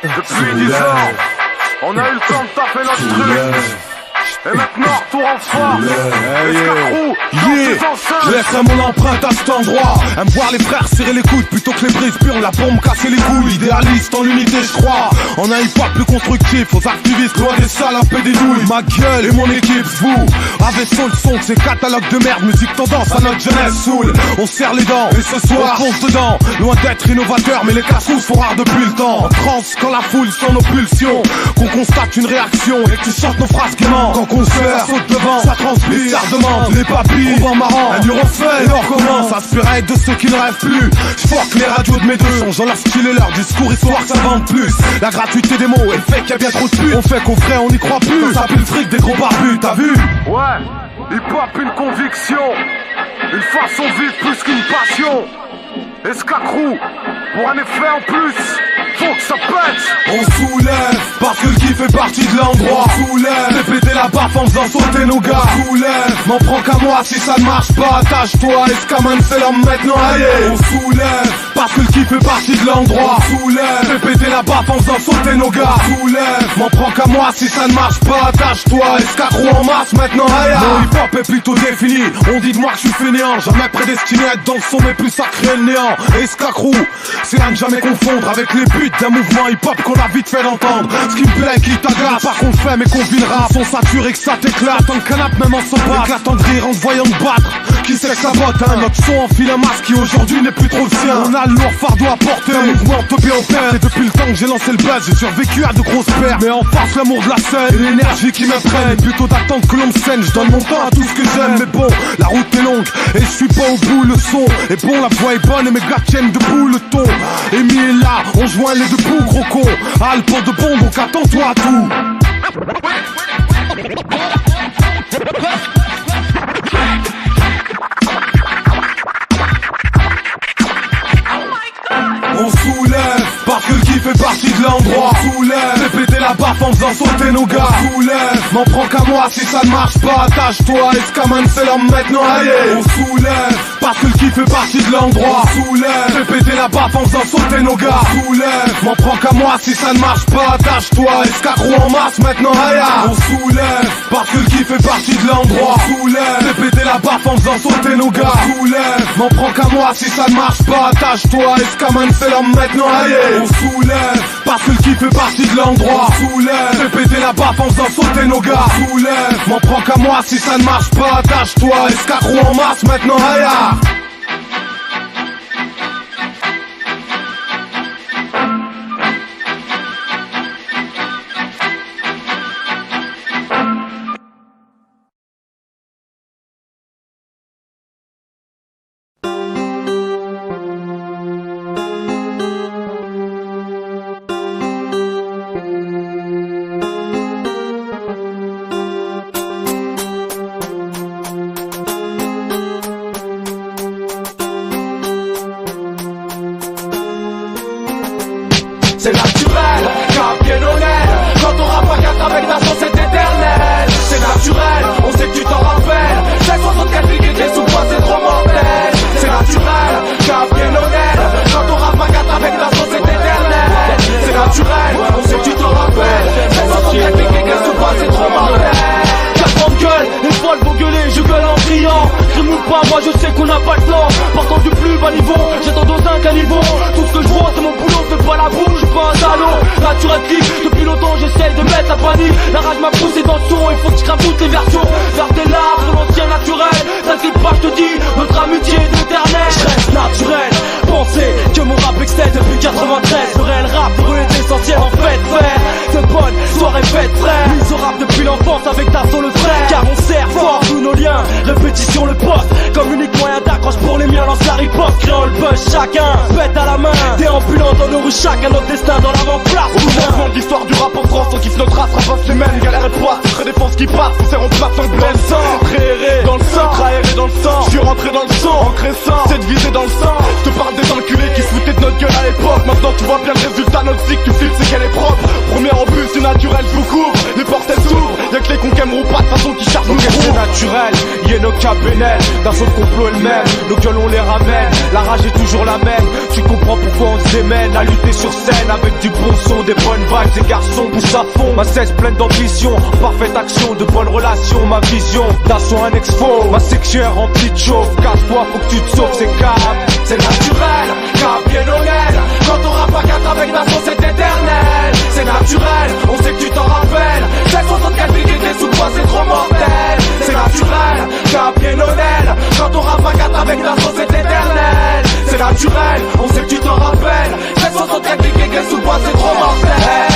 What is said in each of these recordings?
Depuis 10 ans, on a eu le temps de taper notre truc. Et maintenant, retour en force. Je laisserai mon empreinte à cet endroit. Aime voir les frères serrer les coudes plutôt que les brises pures, la bombe casser les couilles. Idéaliste en l'unité, je crois. On a un hip-hop plus constructif, aux activistes loin des salles à paix des douilles. Ma gueule et mon équipe, vous avez son le son de ces catalogues de merde. Musique tendance à notre jeunesse saoule. On serre les dents et ce soir on fonce dedans. Loin d'être innovateur, mais les cassous sont rares depuis le temps. En transe quand la foule sent nos pulsions, qu'on constate une réaction et que tu chantes nos phrases gaiement. Quand concert, ça saute devant, ça transpire, ça demande les papilles, on va marrant, un dur refait et on recommence. Inspiré de ceux qui ne rêvent plus, j'forque les radios de mes deux, changeant leur style et leur discours, histoire que ça vende plus. La gratuité des mots, elle fait qu'il y a bien trop de pubs. On fait qu'au vrai, on n'y croit plus, ça pue le fric des gros barbus, t'as vu? Ouais, hip-hop une conviction, une façon de vivre plus qu'une passion. Escacrou, pour un effet en plus, faut que ça pète. On soulève, parce que le kiff fait partie de l'endroit. Soulève, fais péter la baffe en faisant sauter nos gars. Soulève, m'en prends qu'à moi si ça ne marche pas. Attache-toi, Escaman c'est l'homme maintenant, allez. On soulève, parce que le kiff fait partie de l'endroit. Soulève, fais péter la baffe en faisant sauter nos gars. Soulève, m'en prends qu'à moi si ça ne marche pas. Attache-toi, Escacrou en masse maintenant, allez. Mon hip-hop est plutôt défini, on dit de moi que je suis fainéant. Jamais prédestiné à être dans le son mais plus sacré le néant. Escacrou, c'est à ne jamais confondre avec les buts d'un mouvement hip-hop qu'on a vite fait d'entendre. Ce qui me plaît, qui t'agace, pas qu'on fait mais qu'on vit le rap. Son saturé que ça t'éclate, en canapé même en sopa. Éclatant de rire en te voyant te battre. Qui sait que ça botte, hein? Notre son enfile un masque qui aujourd'hui n'est plus trop le sien. On a le lourd fardeau à porter, un mouvement topé en terre. Et depuis le temps que j'ai lancé le buzz, j'ai survécu à de grosses pertes. Mais en face l'amour de la scène et l'énergie qui m'imprègne. Plutôt d'attendre que l'on me scène, je donne mon temps à tout ce que j'aime. Mais bon, la route est longue et je suis pas au bout. Le son est bon, la voix est bonne et mes gars tiennent debout. Le ton Amy est là, on joint les deux bouts, gros con. Alport de bon, donc attends-toi à tout. On soulève, parce que le kiff fait partie de l'endroit. Soulève, fais péter la baffe en faisant sauter nos gars. Soulève, m'en prends qu'à moi si ça ne marche pas. Attache-toi, Escaman c'est l'homme maintenant, allez. On soulève, parce que le kiff qui fait partie de l'endroit. Soulève, fais péter la baffe en faisant sauter nos gars. Soulève, m'en prends qu'à moi si ça ne marche pas. Attache-toi, escarrou en masse maintenant, aïe. On soulève, parce que le kiff fait partie de l'endroit. Soulève, fais péter la baffe en faisant sauter nos gars. Soulève, m'en prends qu'à moi si ça ne marche pas. Attache-toi, escaman c'est l'homme maintenant, aïe. On soulève, parce que le kiff fait partie de l'endroit. Soulève, fais péter la baffe en faisant sauter nos gars. Soulève, m'en prends qu'à moi si ça ne marche pas. Attache-toi, escarrou en masse maintenant, aïe. C'est naturel, car bien honnête. Quand on rappe à 4 avec ta sauce, c'est éternel. C'est naturel, on sait que tu t'en rappelles. C'est 64 piques et sous quoi c'est trop mortel. C'est naturel, car bien honnête. Quand on rappe à 4 avec ta sauce, c'est éternel. C'est naturel, on sait que tu t'en rappelles. C'est 64 piques et sous quoi c'est trop mortel. Gueule, les folles vont gueuler, je gueule en criant. Crime ou pas, moi je sais qu'on n'a pas le temps. Partant du plus bas niveau, j'attends dans un caniveau. Tout ce que je vois c'est mon boulot, fais pas la bouche, je suis pas un salaud. Naturel clip, depuis longtemps j'essaye de mettre la panique. La rage m'a poussé dans le son, il faut que je crame toutes les versions. Vers des larmes de l'ancien naturel. T'inquiète pas, je te dis, notre amitié est éternelle. Je reste naturel, pensez que mon rap excelle depuis 93. Le réel rap pour eux est essentiel en fait, frère. De bonnes soirées faites, frère. Mise au rap depuis l'enfance avec ta solo frère. Car on sert fort tous nos liens, répétition le poste. Communique moyen d'accroche pour les miens, lance la riposte. Créant le buzz, chacun pète à la main. Déambulant dans nos rues, chacun notre destin dans l'avant-place. Au commencement de l'histoire du rap en France, on kiffe notre race, ravasse les mêmes, galère et poids, secret défense qui passe, on sert en place en plein sang. Trahéré dans le sang, trahéré dans le sang. Je suis rentré dans le sang, engraissant, c'est de viser dans le sang. Je te parle des enculés qui se foutaient de notre gueule à l'époque. Maintenant tu vois bien le résultat, notre cycle, tu flippes, c'est qu'elle est propre. Première en plus, c'est naturel, je vous couvre, les portes elles s'ouvrent. Y'a que les cons qui aimeront pas de façon qui chargent nos c'est naturel, y'a nos cabinets. D'un seul complot elle-même, nos gueules on les ramène. La rage est toujours la même, tu comprends pourquoi on se démène. À lutter sur scène avec du bon son, des bonnes vibes. Des garçons poussent à fond, ma cesse pleine d'ambition. Parfaite action, de bonnes relations, ma vision d'assaut un expo. Ma section est remplie de chauffe, casse-toi faut que tu te sauves, c'est cap. C'est naturel, car bien honnête. Quand on rappe à 4 avec la sauce, c'est éternel. C'est naturel, on sait que tu t'en rappelles. C'est 64 piques et sous quoi c'est trop mortel. C'est naturel, car bien honnête. Quand on rappe à 4 avec la sauce, c'est éternel. C'est naturel, on sait que tu t'en rappelles. C'est 64 piques et sous quoi c'est trop mortel.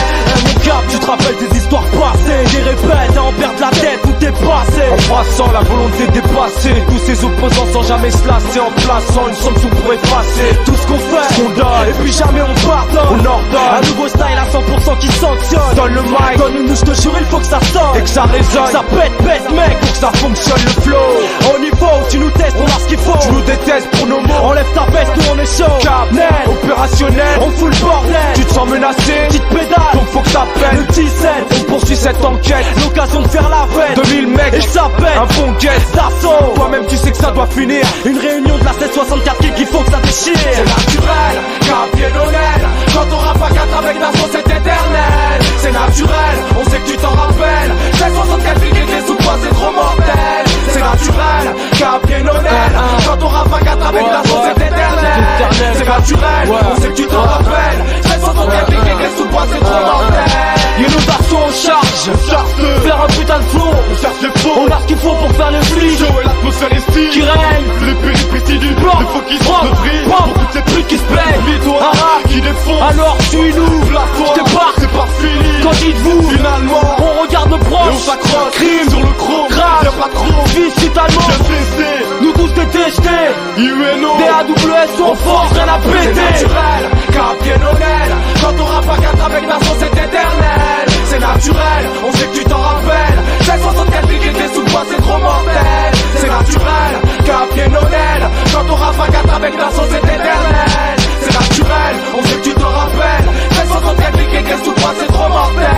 Mon cap, tu te rappelles des histoires passées. Des répètes à en perdre la tête, tout est passé. En brassant la volonté de dépasser tous ces opposants sans jamais se lasser. En plaçant une sanction pour effacer tout ce qu'on fait, ce qu'on donne. Et puis jamais on pardonne, on ordonne. Un nouveau style à 100% qui sanctionne. Donne le mic, donne-nous, je te jure, il faut que ça sonne. Et que ça résonne, ça pète, mec, pour que ça fonctionne le flow. Au niveau où tu nous testes, on a ce qu'il faut. Tu nous détestes pour nos mots. Enlève ta veste, nous on est chaud. Cap, net, opérationnel, on fout le bordel. Tu te sens menacé, petite pédale, donc faut que ça pète. Le 17, on poursuit cette enquête. L'occasion de faire la fête, 2000 mecs, et ça pète. Un bon guest d'assaut, toi-même tu sais que ça doit finir. Une réunion de la 764 qu'il faut que ça déchire. C'est naturel, car bien honnête. Quand on rappe à 4 avec la sauce, c'est éternel. C'est naturel, on sait que tu t'en rappelles. C'est 64 piques et sous quoi c'est trop mortel. C'est naturel, car bien honnête. Quand on rappe à 4 avec la sauce, c'est éternel. C'est naturel, on sait que tu t'en rappelles. C'est 64 piques et sous quoi c'est trop mortel. Y'a nos garçons en charge, faire un putain de flow. On a ce qu'il faut pour faire le flic. L'atmosphère est style Qui règne, les péripéties du Blanc, le focus blanc, de brille. blanc. Pour toutes ces trucs qui se plaignent. Un Toi rap qui défonce. alors suis-nous. Place-toi, Je débarque, c'est pas fini. quand dites-vous, Finalement, on regarde nos et on proches. s'accroche Crime, sur le chrome. grave, Y'a pas trop. vice totalement. Bien blessé. Nous tous détestés. UNO. DAWS on force, rien à C'est péter. naturel, car bien honnête. Quand on rappe à 4 avec la sauce, c'est éternel. C'est naturel, on sait que tu t'en rappelles. C'est 64 piques et sous quoi c'est trop mortel. C'est naturel, car bien honnête. Quand on rappe à 4 avec la sauce, c'est éternel. C'est naturel, on sait que tu t'en rappelles. C'est 64 piques et sous quoi c'est trop mortel.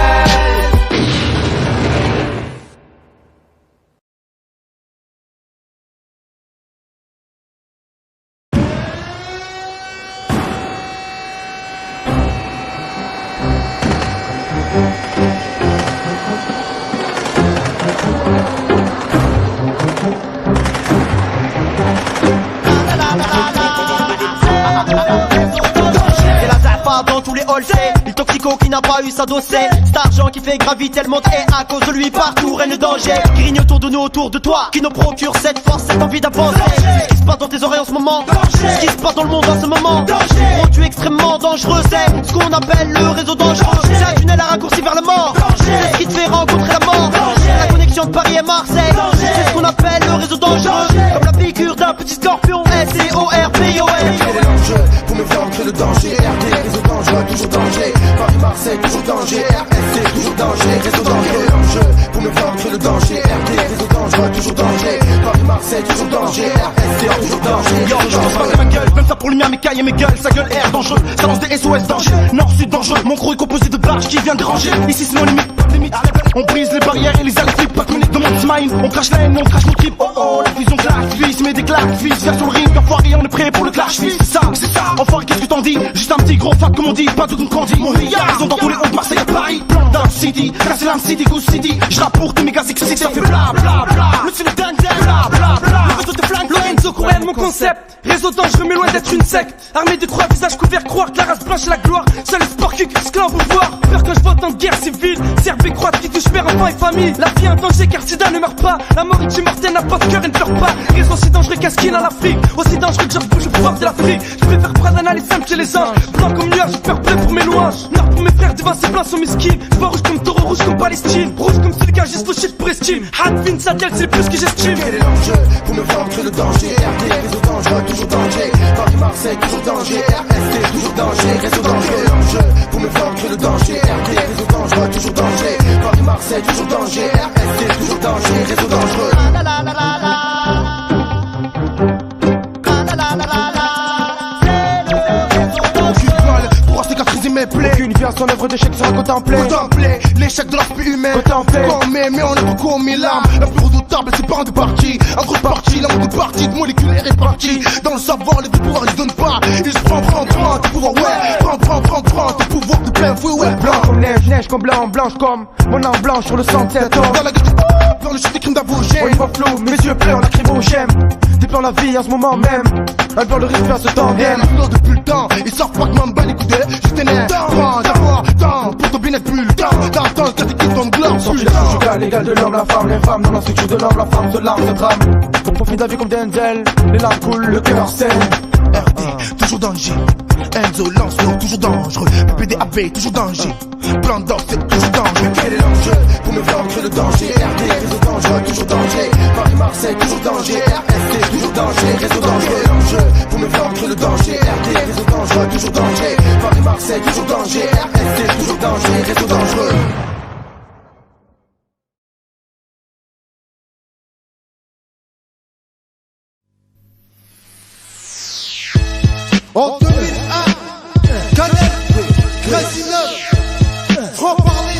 Et la zafa dans tous les halls, c'est le toxico qui n'a pas eu sa dose. Cet argent qui fait graviter le monde et à cause de lui partout règne le danger. Qui rigne autour de nous, autour de toi, qui nous procure cette force, cette envie d'avancer. Ce qui se passe dans tes oreilles en ce moment, ce qui se passe dans le monde en ce moment. Oh, tu es extrêmement dangereux, c'est ce qu'on appelle le réseau dangereux. C'est un tunnel à raccourci vers la mort, c'est ce qui te fait rencontrer la mort. La connexion de Paris et Marseille, c'est ce qu'on appelle le réseau dangereux. Comme la piqûre d'un petit scorpion, S-C-O-R-P-O-N. Quel est l'enjeu pour me faire entrer le danger? RD, réseau dangereux, toujours danger. Paris-Marseille, toujours danger. RSC, toujours danger, réseau danger. Quel est l'enjeu pour me faire entrer le danger? RD, réseau dangereux, toujours danger. Paris-Marseille, toujours danger. RSC, toujours danger. Yo, je pense pas de ma gueule, même ça pour lumière, mes cailles et mes gueules. Sa gueule air dangereux, ça lance des SOS danger. Nord-Sud dangereux, mon crew est composé de barges qui vient déranger. Ici c'est nos limites, pas de limite. On brise les barrières et les alflips, pas de minutes de mon smile. On crache la haine, on crache nos tripes. Oh oh, la fusion claque, fils, met des claques, fils. Viens sur le ring, enfoiré, on est prêt pour le clash, fils. C'est ça, enfoiré, qu'est-ce que t'en dis? Juste un petit gros fat comme on dit, pas de con candy. Mon ils sont dans tous les hauts de Marseille à Paris. Down City, Casselam City, Goose City. J'rappe pour tes méga sexy, ça fait bla bla bla. Le style est dingue, bla bla bla. Le réseau te flingue, Lorenzo Courel, mon concept. Réseau dangereux mais loin d'être une secte. Armée de croix, visage couvert, croire que la race blanche est la gloire. Seul le sport qui esclave au pouvoir. Peur quand je vois tant de guerre civile. Serbe et croate qui touche père, enfant et famille. La vie est un danger car Sida ne meurt pas. La mort est immortelle, n'a pas de cœur et ne pleure pas. Réseau aussi dangereux qu'Askin en Afrique. Aussi dangereux que George Bush au pouvoir de l'Afrique. Je préfère Pradana, les simples chez les anges. Blanc comme nuage, peur bleu pour mes louanges. Nord pour mes frères, devant ces blancs sont mesquines. Je vois rouge comme taureau, rouge comme Palestine. Rouge comme celui qui a juste shit pour estime. Hadvin, Sadiel, c'est plus que j'estime. Quel est l'enjeu pour me faire entrer le danger? RD, réseau dangereux, toujours danger. Paris-Marseille, toujours danger. RST, toujours danger, réseau dangereux. Quel est l'enjeu pour me faire entrer le danger? RD, réseau dangereux, toujours danger. Paris-Marseille, toujours danger. RST, toujours danger, réseau dangereux. mes plaies. Aucune vie à son œuvre d'échec sera contemplée. L'échec de l'aspect humain. Contemplé. Mais on a beaucoup mis l'âme. La plus redoutable, c'est pas un de parti. Un gros parti, la de partie de moléculaire est parti. Dans le savoir, les pouvoirs ils donnent pas. Ils se prennent, tes pouvoirs, ouais. Prends, tes pouvoirs de plein fouet, ouais. Blanc comme neige, neige comme blanc, blanche comme mon âme blanche sur le sang de cet homme. Dans la gueule, dans le chute des crimes d'aboucher. On y va flou, mes yeux pleurent, lacrymogène. Déplore la vie en ce moment même. Elle pleure le risque vers ce temps bien. Depuis le temps, ils savent pas que m'en bat les coups d'elle. Je t'énerve, prends d'avoir temps. Pour ton bien plus le temps. T'attends que t'es qui tombe gloire. Sorti la conjugale l'égal de l'homme, la femme, l'infâme. Dans la structure de l'homme, la femme se larme, se drame. On profite de la vie comme Denzel. Les larmes coulent, le cœur saigne. RD, toujours danger. Enzo Lancelot, toujours dangereux. PPDAP, toujours danger. Plan d'or, c'est toujours dangereux. Quel est l'enjeu pour me faire entrer le danger? RD, réseau dangereux, toujours danger. Paris-Marseille, toujours danger. RST, toujours danger, réseau dangereux. Quel est l'enjeu pour me faire entrer le danger? RD, réseau dangereux, toujours danger. Paris-Marseille, toujours danger. RST, toujours danger, réseau dangereux. En 2001, Canel, Grazinov, franc-parler,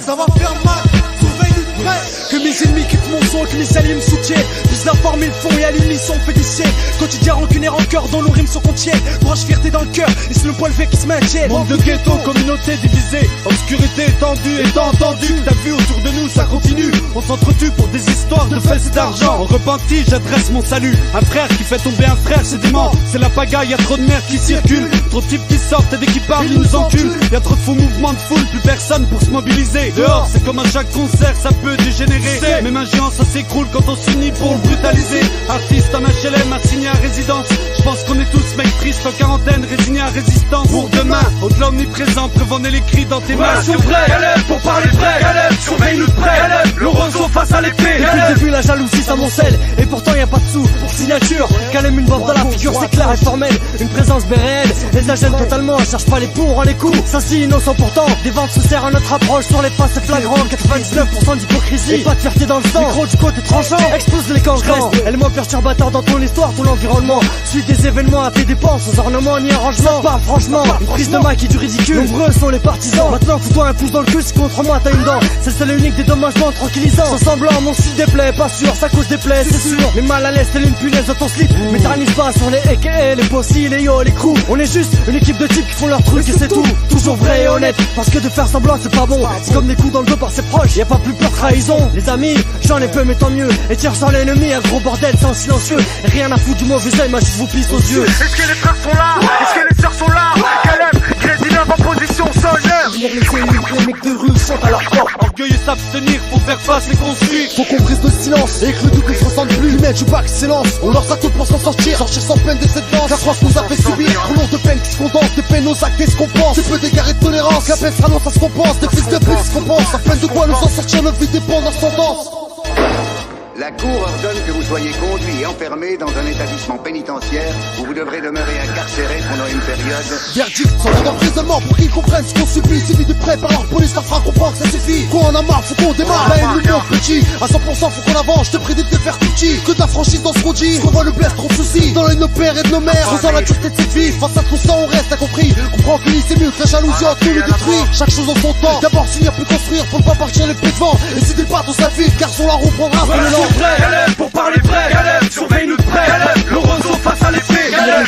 ça va faire mal, surveille du près. Que mes ennemis quittent mon son, que mes alliés me soutiennent. Plus d'informer le fond et à l'unisson fait des siècles. Quotidien rancune et rancœur dont nos rimes se contiennent. Courage, fierté dans le cœur, et c'est le poil fait qui se maintienne. Monde de ghetto, communauté divisée. Obscurité étendue, étant entendu. T'as vu autour de nous, ça continue. On s'entretue pour des histoires de fesses d'argent. En repenti, j'adresse mon salut. Un frère qui fait tomber un frère, c'est dément. C'est la pagaille, y'a trop de merde qui circule. Trop de types qui sortent et dès qu'ils parlent, ils nous enculent. Y'a trop de faux mouvements de foule, plus personne pour se mobiliser. Dehors, c'est comme à chaque concert, ça peut dégénérer. Même un géant, ça s'écroule quand on s'unit pour le brutaliser. Artiste en HLM, assigné à résidence. Je pense qu'on est tous mecs tristes en quarantaine, résignés à résistance. Pour demain, au-delà omniprésent, prévenez les cris dans tes mains. Sur vrai, Caleb, pour parler vrai, Caleb, surveille-nous de près, Caleb, le roseau face à l'épée. Depuis le début, la jalousie, ça m'encelle. Et pourtant, y a pas de sous pour signature. Caleb, une baffe dans la figure, c'est clair et formel. Une présence bien réelle, les agène totalement. Elle cherche pas les pour, les coups. Ça, si innocent pourtant. Des ventes se serrent à notre approche. Sur les faces, c'est flagrant. 99% d'hypocrisie. Et pas de fierté dans le sang. Micro du côté tranchant. Explose les cancans. Élément perturbateur dans ton histoire, ton environnement. Suite des événements à tes dépenses, sans ornement ni arrangement. Pas franchement, une prise de main qui est du ridicule. Nombreux sont les partisans. Maintenant, fous-toi un pouce dans le cul si contre moi t'as une dent. C'est le seul et unique dédommagement tranquillisant. Sans semblant, mon style déplaît, pas sûr, ça cause des plaies, c'est sûr. Mais mal à l'aise, c'est une punaise dans ton slip. M'éternise pas sur les aka, les bossy, les yo, les crews. On est juste une équipe de types qui font leur truc et c'est tout. Toujours vrai et honnête, parce que de faire semblant c'est pas bon. C'est comme des coups dans le dos par ses proches, y a pas plus peur trahison. Les amis, j'en j'en ai peu mais tant mieux. Et tire sans l'ennemi, un gros bordel sans silencieux. Et rien à foutre du mauvais oeil, moi je vous pisse aux yeux. Est-ce que les frères sont là? Est-ce que les sœurs sont là? Caleb, Grésine en position solaire. Les mecs de rue sont à leur porte. Orgueilleux s'abstenir pour faire face les construire. Faut qu'on brise le silence et que le double se ressente plus. Les mecs du bac s'élance, on leur a tout pour s'en sortir. Sortir sans peine de cette danse. La France nous a fait subir trop lourd de peine qui se condensent. Des peines aux actes et ce qu'on pense. C'est peu d'égards et de tolérance. La peine sera non, ça se compense. Des fils de pute se compensent. À peine de quoi nous en sortir, notre vie dépend dans son danse. La Cour ordonne que vous soyez conduit et enfermé dans un établissement pénitentiaire où vous devrez demeurer incarcéré pendant une période. Verdict, sans d'emprisonnement pour qu'ils comprennent ce qu'on subit. Suivi de près par leur police, ça fera comprendre que ça suffit. Qu'on en a marre, faut qu'on démarre. La haine nous monte petit. À 100%, faut qu'on avance. Je te prie de te faire tout petit. Que ta franchise dans ce qu'on dit. Qu'on voit le blesse, trop de soucis. Dans les nos pères et de nos mères. On sent la dureté de cette vie. Face à tout ça, on reste incompris. Comprends que c'est mieux que la jalousie entre nous le détruire. Chaque chose en son temps. D'abord finir puis construire pour ne pas partir les pieds devant. Et si des pattes on s'affiche, car sur la roue prendra un peu le lent. Caleb, pour parler vrai, Caleb, surveille-nous de près, Caleb, le roseau face à l'épée, Caleb.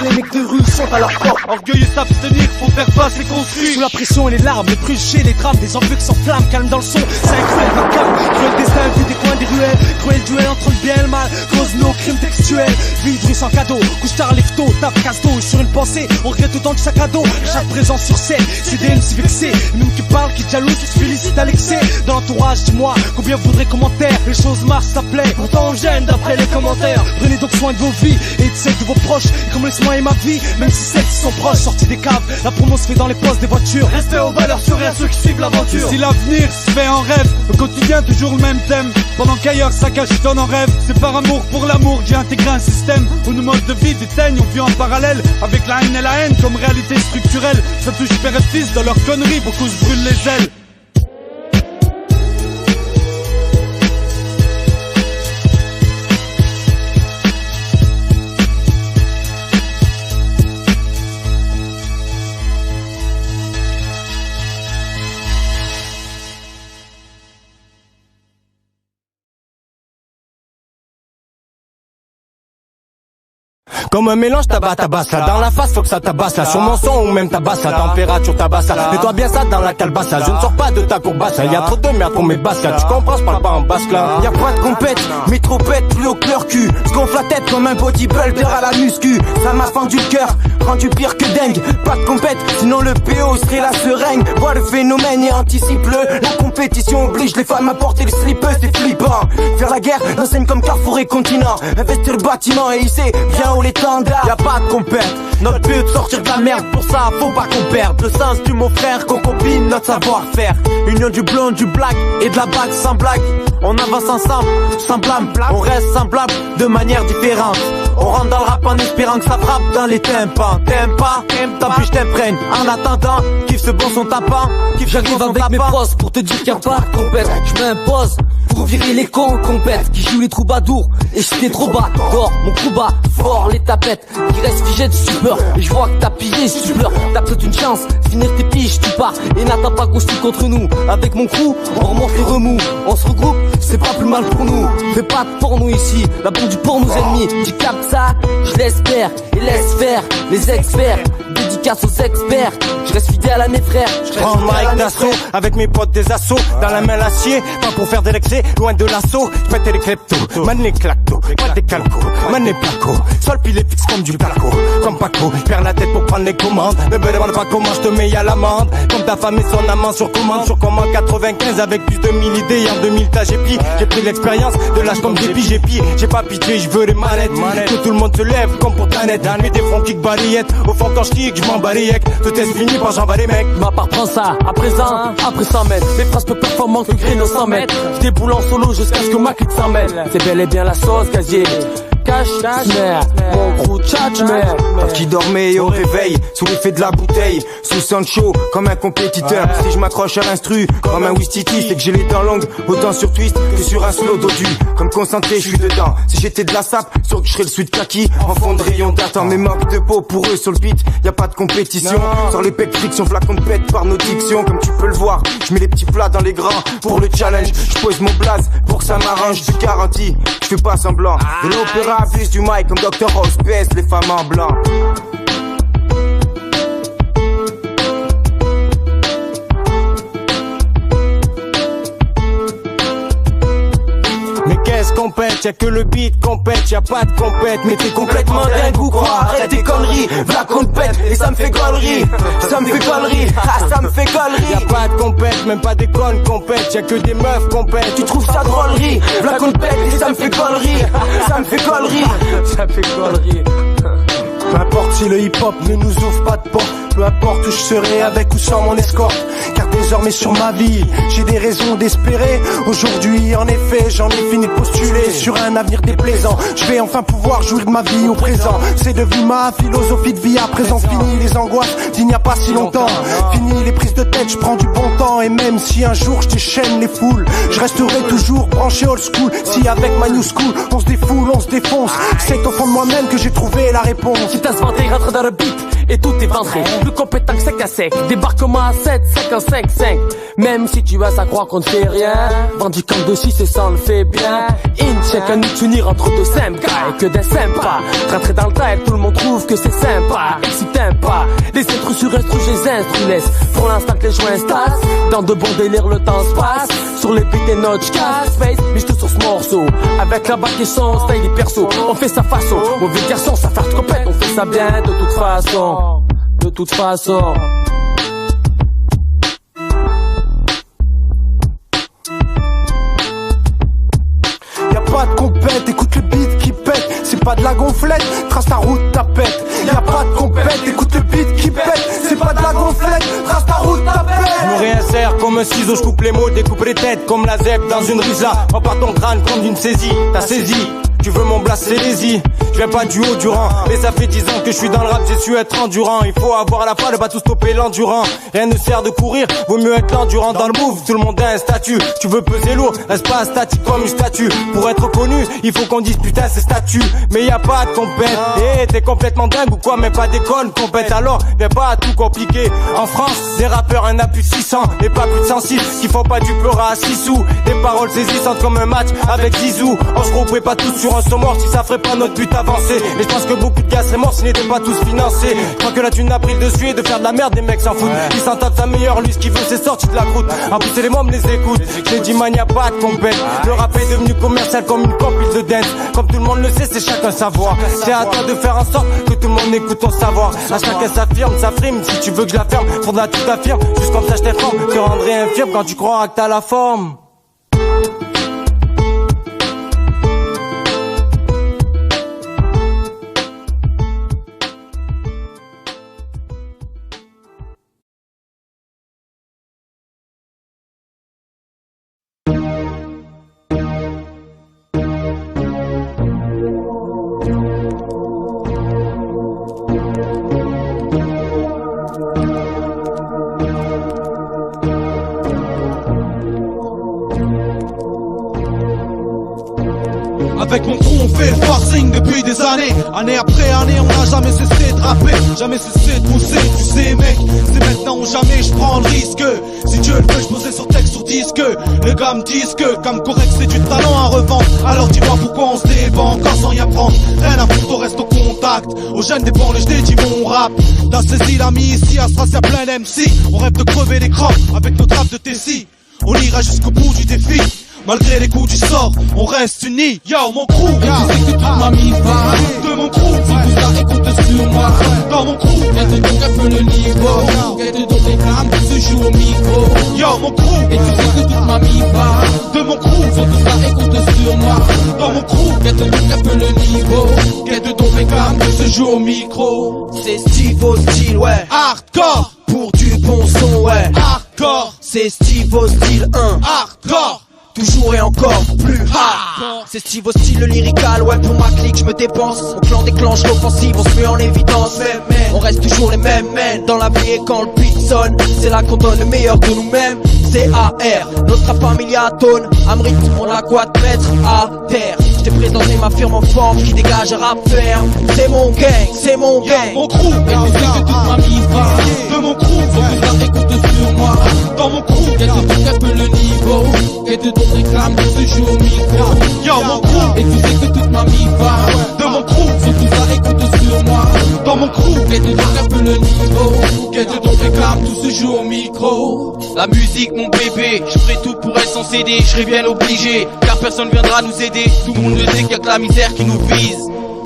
Les mecs de rue sont à leur porte. Orgueilleux s'abstenir pour faire face les construire. Sous la pression et les larmes, les préjugés, les drames, des envieux qui s'enflamment, calme dans le son, c'est un cruel vacarme. Cruel destin vu des coins des ruelles, cruel duel entre le bien et le mal, cause nos crimes textuels. Vie de rue sans cadeau, couche tard, lève tôt, tape casse-dos. Sur une pensée, on regrette autant du sac à dos. Chaque présence sur scène, c'est des MC vexés. Nous qui parlent, qui jalousent, qui se félicitent à l'excès. Dans l'entourage, dis-moi, combien voudrait commentaire. Les choses marchent, ça plaît, pourtant on gêne d'après les commentaires. Prenez donc soin de vos vies et de celles de vos proches. Et comme laisse-moi et ma vie, même si celles-ci sont proches, sorties des caves, la promo se fait dans les postes des voitures. Restez aux valeurs sûres et à ceux qui suivent l'aventure. Si l'avenir se fait en rêve, au quotidien toujours le même thème. Pendant qu'ailleurs ça cachetonne en rêve. C'est par amour pour l'amour que j'ai intégré un système où nos modes de vie déteignent, on vit en parallèle avec la haine et la haine comme réalité structurelle. Ça touche père et fils dans leurs conneries, beaucoup se brûlent les ailes. Comme un mélange tabasse là. Dans la face faut que ça tabasse là. Sur mon son ou même tabasse la température tabasse là. Mets-toi bien ça dans la calebasse là. Je ne sors pas de ta courbasse là. Y'a trop de merde pour mes basques là. Tu comprends, je parle pas en basque là. Y'a pas de compète, mais trop bête, plus haut que leur cul. Se gonfle la tête comme un bodybuilder à la muscu. Ça m'a fendu le cœur, rendu pire que dingue. Pas de compète, sinon le PO serait la seringue. Vois le phénomène et anticipe-le. La compétition oblige les femmes à porter le slip, c'est flippant. Faire la guerre, enseigne comme Carrefour et Continent. Investir le bâtiment et hisser bien haut les standards. Y'a pas de compète, notre but sortir de la merde. Pour ça faut pas qu'on perde le sens du mon frère, qu'on combine notre savoir-faire. Union du blond, du black et de la bague sans blague. On avance ensemble, sans blâme, on reste semblable de manière différente. On rentre dans le rap en espérant que ça frappe dans les tympans. T'aimes pas, tant pis je t'imprègne. En attendant, kiffe ce bon son tapant. J'arrive avec mes pros pour te dire qu'il y a pas de compète. Je m'impose pour virer les cons compète qui jouent les troubadours et j'étais trop bas. Dors mon coup bas, fort les tapettes qui restent figés de stupeur. Et je vois que t'as pillé, si tu pleures, t'as peut-être une chance. Finir tes piges, tu pars et n'attends pas qu'on se tue contre nous. Avec mon crew, on remonte les remous. On se regroupe, c'est pas plus mal pour nous. Fais pas de porno ici, la bombe du pour nos ennemis. Tu captes ça, je l'espère et laisse faire les experts. Dédicace aux experts, je reste fidèle à mes frères. Je prends le mic d'assaut avec mes potes des assauts. Dans la main l'acier, pas pour faire de l'excès, loin de l'assaut. J'pète les kleptos, man les clactos, pas des calcos, man les placos. Sol pile les fixe comme du placo, comme Paco. Perds la tête pour prendre les commandes. Ne me demande pas comment je te mets à l'amende. Comme ta femme et son amant sur commande 95 avec plus de 1000 idées. En 2000 t'as j'ai pris l'expérience de l'âge comme des piges. J'ai pas pitié, je veux les manettes. Que tout le monde se lève comme pour Planète. Mets des fronts kick balayette. Au fond quand je kick, je m'en balayette. Tout est fini quand j'en bats les mecs. Ma part prend ça, à présent, après 100 mètres. Mes phrases peu performantes que Green 100 mètres. Je déboule en solo jusqu'à ce que ma clique s'en mêle. C'est bel et bien la sauce, casier. Cache, merde, mon crew tchatch, merde. Qui dormait au réveil, sous l'effet de la bouteille, sous Sancho, comme un compétiteur. Si je m'accroche à l'instru, comme un Wistiti, c'est que j'ai les dents longues, autant sur twist que sur un slow dodu. Comme concentré, je suis dedans. Si j'étais de la sape, sûr que je serais le sud kaki, en fond de rayon d'attente. Mais manque de peau pour eux sur le beat, y a pas de compétition. Sur les pecs friction, flacon de pète par nos dictions, comme tu peux le voir. Je mets les petits plats dans les grands pour le challenge. Je pose mon blaze pour que ça m'arrange, je te garantis, je fais pas semblant. De l'opéra abuse du mic comme Dr. House, baisse les femmes en blanc. compète, y'a que le beat compète, y'a pas de compète. Mais t'es complètement dingue ou quoi? Arrête tes conneries, v'là qu'on te pète, et ça me fait gaulerie. Ça me fait gaulerie, ah ça me fait gaulerie. Y'a pas de compète, même pas des connes compète, y'a que des meufs compète. Tu trouves ça drôlerie, v'là qu'on te pète, et ça me fait gaulerie. Ça me fait gaulerie. Ça me fait gaulerie. Peu importe si le hip-hop ne nous ouvre pas de porte, peu importe où je serai avec ou sans mon escorte, car désormais sur ma vie, j'ai des raisons d'espérer. Aujourd'hui, en effet, j'en ai fini de postuler sur un avenir déplaisant. Je vais enfin pouvoir jouir de ma vie au présent. C'est devenu ma philosophie de vie à présent. Fini les angoisses d'il n'y a pas si longtemps. Fini les prises de tête, je prends du bon temps. Et même si un jour je déchaîne les foules, je resterai toujours branché old school. Si avec ma new school, on se défoule, on se défonce, c'est au fond de moi-même que j'ai trouvé la réponse. Quitte à se vanter, rentre dans le beat et tout est ventré. Plus compétent que sec à sec, débarquement à 7, 5 en 5, 5. Même si tu as à croire qu'on ne fait rien, vendu comme de 6 et ça on le fait bien. Incheck un unir entre deux simples gars, que des sympas. Rentrer dans le taille, tout le monde trouve que c'est sympa. Et si t'aimes pas, les intrus sur instru, je les instru laisse. Pour l'instant que les joints stassent, dans de bons délires le temps se passe. Sur les beats et notes, j'casse face, mais j'te sur ce morceau. Avec la bac et son style et perso, on fait sa façon. Mauvais garçon, ça fait de compète, on fait ça bien de toute façon. De toute façon. Y'a pas de compète, écoute le beat qui pète. C'est pas de la gonflette, trace ta route, ta pète. Y'a pas de compète, écoute le beat qui pète. C'est pas de la gonflette, trace ta route, ta pète. Je me réinsère comme un ciseau, je coupe les mots, découpe les têtes comme la zèbre dans une risa. On part ton crâne comme d'une saisie, t'as saisi. Tu veux mon blast, c'est lazy. Je viens pas du haut du rang, mais ça fait 10 ans que je suis dans le rap, j'ai su être endurant. Il faut avoir la palle, pas tout stopper l'endurant. Rien ne sert de courir, vaut mieux être l'endurant dans le move. Tout le monde a un statut, tu veux peser lourd, reste pas statique comme une statue. Pour être connu, il faut qu'on dise putain c'est statut. Mais y a pas de compète, eh t'es complètement dingue ou quoi? Même pas d'école compète, alors viens pas à tout compliquer. En France, des rappeurs un a plus de 600, et pas plus de 106, qui font pas du peur à 6 sous. Des paroles saisissantes comme un match avec Zizou. On se regroupait pas tous sur un son mort si ça ferait pas notre but avancé. Et je pense que beaucoup de gars seraient morts s'ils n'étaient pas tous financés. Je crois que la thune a pris le dessus et de faire de la merde, des mecs s'en foutent. Il s'entend sa meilleure, lui ce qu'il veut c'est sortir de la croûte. En plus c'est les mômes les écoutent. J'ai dit man y'a pas de compète. Le rap est devenu commercial comme une compil de dance. Comme tout le monde le sait c'est chacun sa voix. C'est à toi de faire en sorte que tout le monde écoute ton savoir. À chacun s'affirme, sa frime. Si tu veux que je la ferme, faudra tout t'affirme. Juste comme ça je t'informe. Te rendrai infirme quand tu croiras que t'as la forme. Avec mon crew on fait le forcing depuis des années. Année après année on n'a jamais cessé de rapper, jamais cessé de pousser. Tu sais mec, c'est maintenant ou jamais je prends le risque. Si Dieu le veut je posais sur texte sur disque. Les gars me disent que comme correct c'est du talent à revendre. Alors dis-moi pourquoi on se débat encore sans rien prendre. Rien à foutre, on reste au contact. Aux jeunes des banlieues je dédie mon rap. T'as saisi l'ami ici, à Stras y'a plein d'MC. On rêve de crever les crocs avec notre rap de Tessie. On ira jusqu'au bout du défi. Malgré les coups du sort, on reste unis. Yo, mon crew, et tu sais que toute ma vie va de mon crew. Si tout ça écoute sur moi, dans mon crew, qu'elle te donc un peu le niveau, qu'elle te donc réclame, se joue au micro. Yo, mon crew, et tu sais que toute ma vie va de mon crew. Si tout ça écoute sur moi, dans mon crew, qu'elle te donc un peu le niveau, qu'elle te donc réclame, se joue au micro. C'est Steve au style, ouais. Hardcore, pour du bon son, ouais. Hardcore, c'est Steve au style 1. Hardcore, toujours et encore plus hard. C'est Steve au style lyrical, ouais pour ma clique je me dépense. Mon clan déclenche l'offensive, on se met en évidence. On reste toujours les mêmes men dans la vie et quand le beat sonne, c'est là qu'on donne le meilleur de nous-mêmes. C.A.R. Notre rap à milliatones, Amrit, on a quoi te mettre à terre. Je t'ai présenté ma firme en forme qui dégage un rap ferme. C'est mon gang, c'est mon gang. Mon crew, et tu sais que toute ma vie va de mon crew. Faut que ça écoute sur moi, dans mon crew, qu'elle te donc un peu le niveau, qu'elle te donc réclame de se jouer au micro. Yo, mon crew, et tu sais que toute ma vie va de mon crew. Faut que ça écoute sur moi, dans mon crew, qu'elle te donc un peu le niveau, qu'elle te donc réclame cam, tout se joue au micro. La musique mon bébé, je ferai tout pour être sans céder, je serai bien obligé, car personne viendra nous aider. Tout le monde le sait qu'il y a que la misère qui nous vise.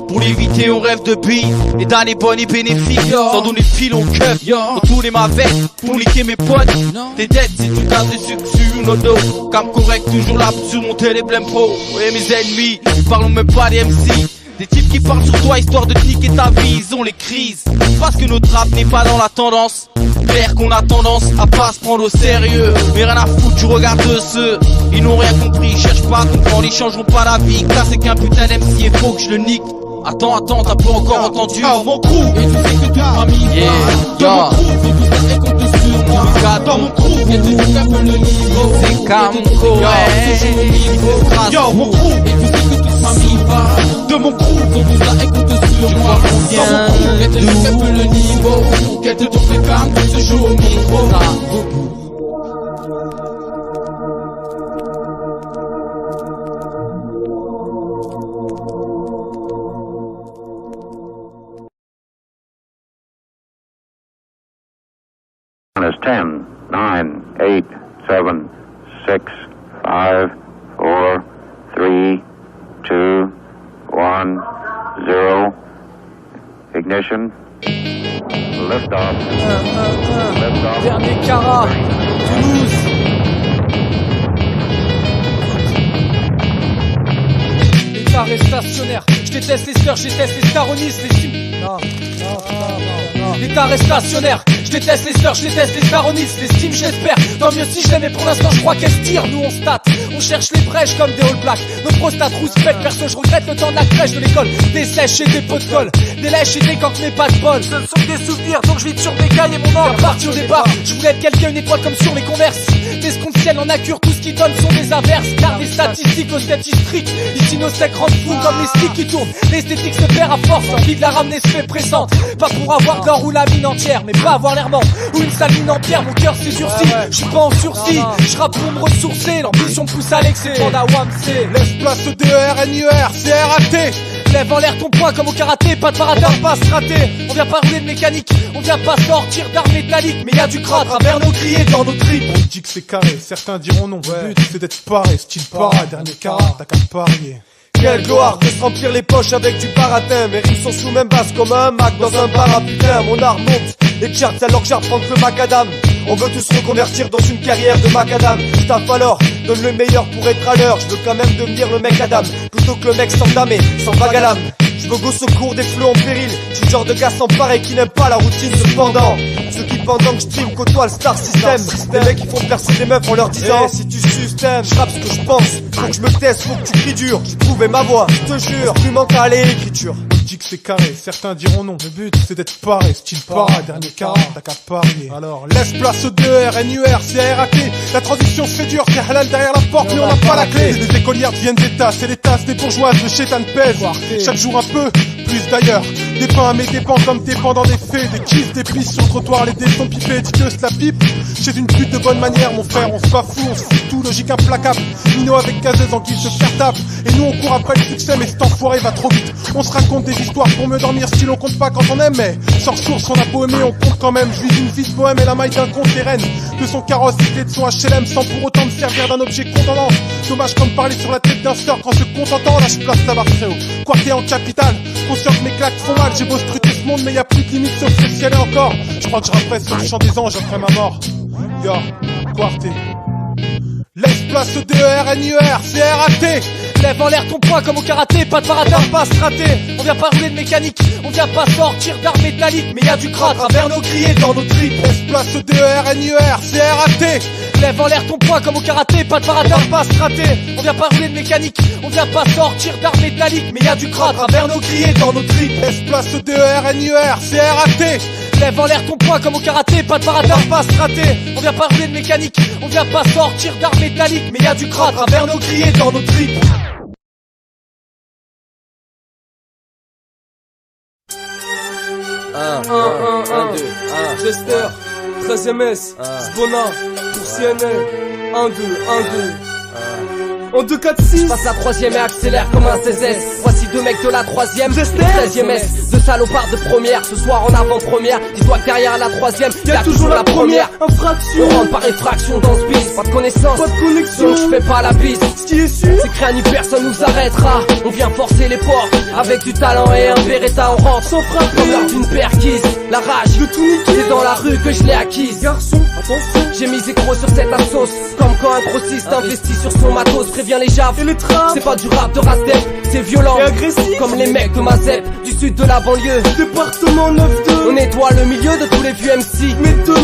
Pour l'éviter on rêve de bif et d'années bonnes et bénéfiques. Sans donner de fil on keuf, on tourne ma veste pour liquer mes potes. Tes dettes c'est tout cas de sucre sur nos dos. Cam correct toujours là pour surmonter les blèmes pro. Et mes ennemis, parlons même pas des MC. Des types qui parlent sur toi histoire de niquer ta vie, ils ont les crises. Parce que notre rap n'est pas dans la tendance. Père qu'on a tendance à pas se prendre au sérieux. Mais rien à foutre, tu regardes ceux, ils n'ont rien compris, ils cherchent pas à comprendre, ils changeront pas la vie. Car c'est qu'un putain d'MC et faut que je le nique. Attends, t'as pas encore entendu mon crew, et tu sais que toute famille dans mon crew, faut tout ça et compte sur moi. Dans mon crew, et tu sais qu'un peu le niveau. C'est Camco, Yo, mon crew, et tu sais que toute famille va. De mon crew, faut tout ça et compte sur moi. Dans mon crew, et tu sais qu'un peu le niveau. Qu'elle te tourne les cam, tout se joue au micro. Is 10, 9, 8, 7, 6, 5, 4, 3, 2, 1, 0. Ignition. Lift off. Lift off. Dernier Cara, Toulouse. Les carrés stationnaires. Je déteste les steurs, je déteste les staronistes, les sim. Non. Les tarés stationnaires, je déteste les steurs, je déteste les staronistes, les steams, j'espère. Tant mieux si je l'aime, mais pour l'instant je crois qu'elle se tire. Nous on state, on cherche les brèches comme des all blacks. Nos prostates rouspètent, perso je regrette le temps de la crèche de l'école. Des sèches et des pots de colle, des lèches et des canques mais pas de bol. Ce ne sont que des souvenirs, donc je vis sur mes gailles et mon or. Parti au départ, je voulais être quelqu'un, une étoile comme sur les converses. Des secondes ciel en accure, tout ce qui donne sont des averses. Car des statistiques aux statistiques, ici nos steaks rendent fous comme les sticks qui tournent. L'esthétique se perd à force, l'envie de la ramener se fait pressante. Pas pour avoir de l'or ou la mine entière, mais pas avoir l'air mort ou une sale mine en pierre, mon cœur s'est durci. Je suis pas en sursis, je rappe pour me ressourcer. L'ambition me pousse à l'excès, demande à WAMC. Laisse place au DER, c'est RAT. Lève en l'air ton poing comme au karaté, pas de paradin, pas se rater. On vient pas rouler de mécanique, on vient pas sortir d'armes métalliques. Mais y'a du gras à travers nos criers dans nos tripes. On dit que c'est carré, certains diront non. Le but c'est d'être paré, style para, dernier carat, t'as qu'à parier. Quelle gloire de se remplir les poches avec du baratin. Mes rimes sont sous même basse comme un Mac dans un bar à putain. Mon art monte et charts alors que j'apprends que le macadam. On veut tous se reconvertir dans une carrière de macadam. J'taffe alors, donne le meilleur pour être à l'heure. Je veux quand même devenir le mec Adam plutôt que le mec sans dame et sans vague à l'âme. Je veux go secours des flots en péril. J'suis le genre de gars sans pareil qui n'aime pas la routine cependant. Ceux qui pendant que j'stream côtoient le star system. Des mecs qui font percer des meufs en leur disant si tu système, j'rappe ce que je pense. Faut que je me teste, faut que tu cries dur. J'ai trouvé ma voix, je te jure, instrumental et écriture. On dit que c'est carré, certains diront non. Le but c'est d'être paré, style para, dernier carat, t'as qu'à parier. Alors laisse place au DER, c'est RAT. La transition se fait dure, c'est halal derrière la porte mais on n'a pas la clé. Les écolières viennent des tasses et les tasses des bourgeoises, le chétan pèse. Chaque jour un peu, plus d'ailleurs. Des pains à mes dépens comme des pans dans des faits. Des kisses, des pisses sur le trottoir, les dés sont pipés. Dis que la pipe, chez une pute de bonne manière mon frère. On se bafoue, on se fout tout, logique implacable. Mino avec gazeuse en guise de cartable. Et nous on court après le succès mais cet enfoiré va trop vite. On se raconte des histoires pour mieux dormir si l'on compte pas quand on aime. Mais sans ressources on a beau aimer, on compte quand même. Je vis une vie de bohème et la maille d'un compte les rênes de son carrosse et de son HLM sans pour autant me servir d'un objet contendant. Dommage comme parler sur la tête d'un store quand se contentant. Là je place la barre très haut, quartier en capitale. Conscient que mes claques font mal, j'ai beau scruter ce monde mais y a plus de limite sauf le ciel et encore. Je crois que je rapperai sur le champ des anges après ma mort. Yo, quartier. Laisse place au DER, c'est RAT. Lève en l'air ton poing comme au karaté, pas de paradin, pas se rater. On vient pas rouler de mécanique, on vient pas sortir d'armes métalliques. Mais y'a du gras à travers nos criers dans nos tripes. Laisse place au DER, c'est RAT. Lève en l'air ton poing comme au karaté, pas de paradin, pas se rater. On vient pas rouler de mécanique, on vient pas sortir d'armes métalliques. Mais y'a du gras à travers nos criers dans nos tripes. Laisse place au DER, c'est RAT. Lève en l'air ton poing comme au karaté, pas de paradin, pas se rater. On vient pas rouler de mécanique, on vient pas sortir d'armes métalliques. Mais y'a du gras à travers nos criers dans nos tripes. Chester, 13ème S, Spona, pour CNN, 1, 2, 1, 2. en 2-4-6. Passe la troisième et accélère comme un 16S. Voici deux mecs de la troisième, 13e S. Deux salopards de première, ce soir en avant-première. Dis-toi que derrière la troisième, y'a toujours la première infraction. On rentre par effraction dans ce bis. Pas de connaissance, pas de connexion, donc je fais pas la bise. Ce qui est sûr, c'est que rien ni personne nous arrêtera. On vient forcer les portes, avec du talent et un Beretta on rentre. Sans frapper, l'heure d'une perquise. La rage, de tout niquer, c'est dans la rue que je l'ai acquise. Garçon, attention, j'ai misé gros sur cette assos. Comme quand un grossiste investit sur son matos. Prévient les javes et les trappes. C'est pas du rap de Rasdep, c'est violent et agressif. Comme les mecs de Mazep, du sud de la banlieue. Département 9-2. On nettoie le milieu de tous les vieux MC.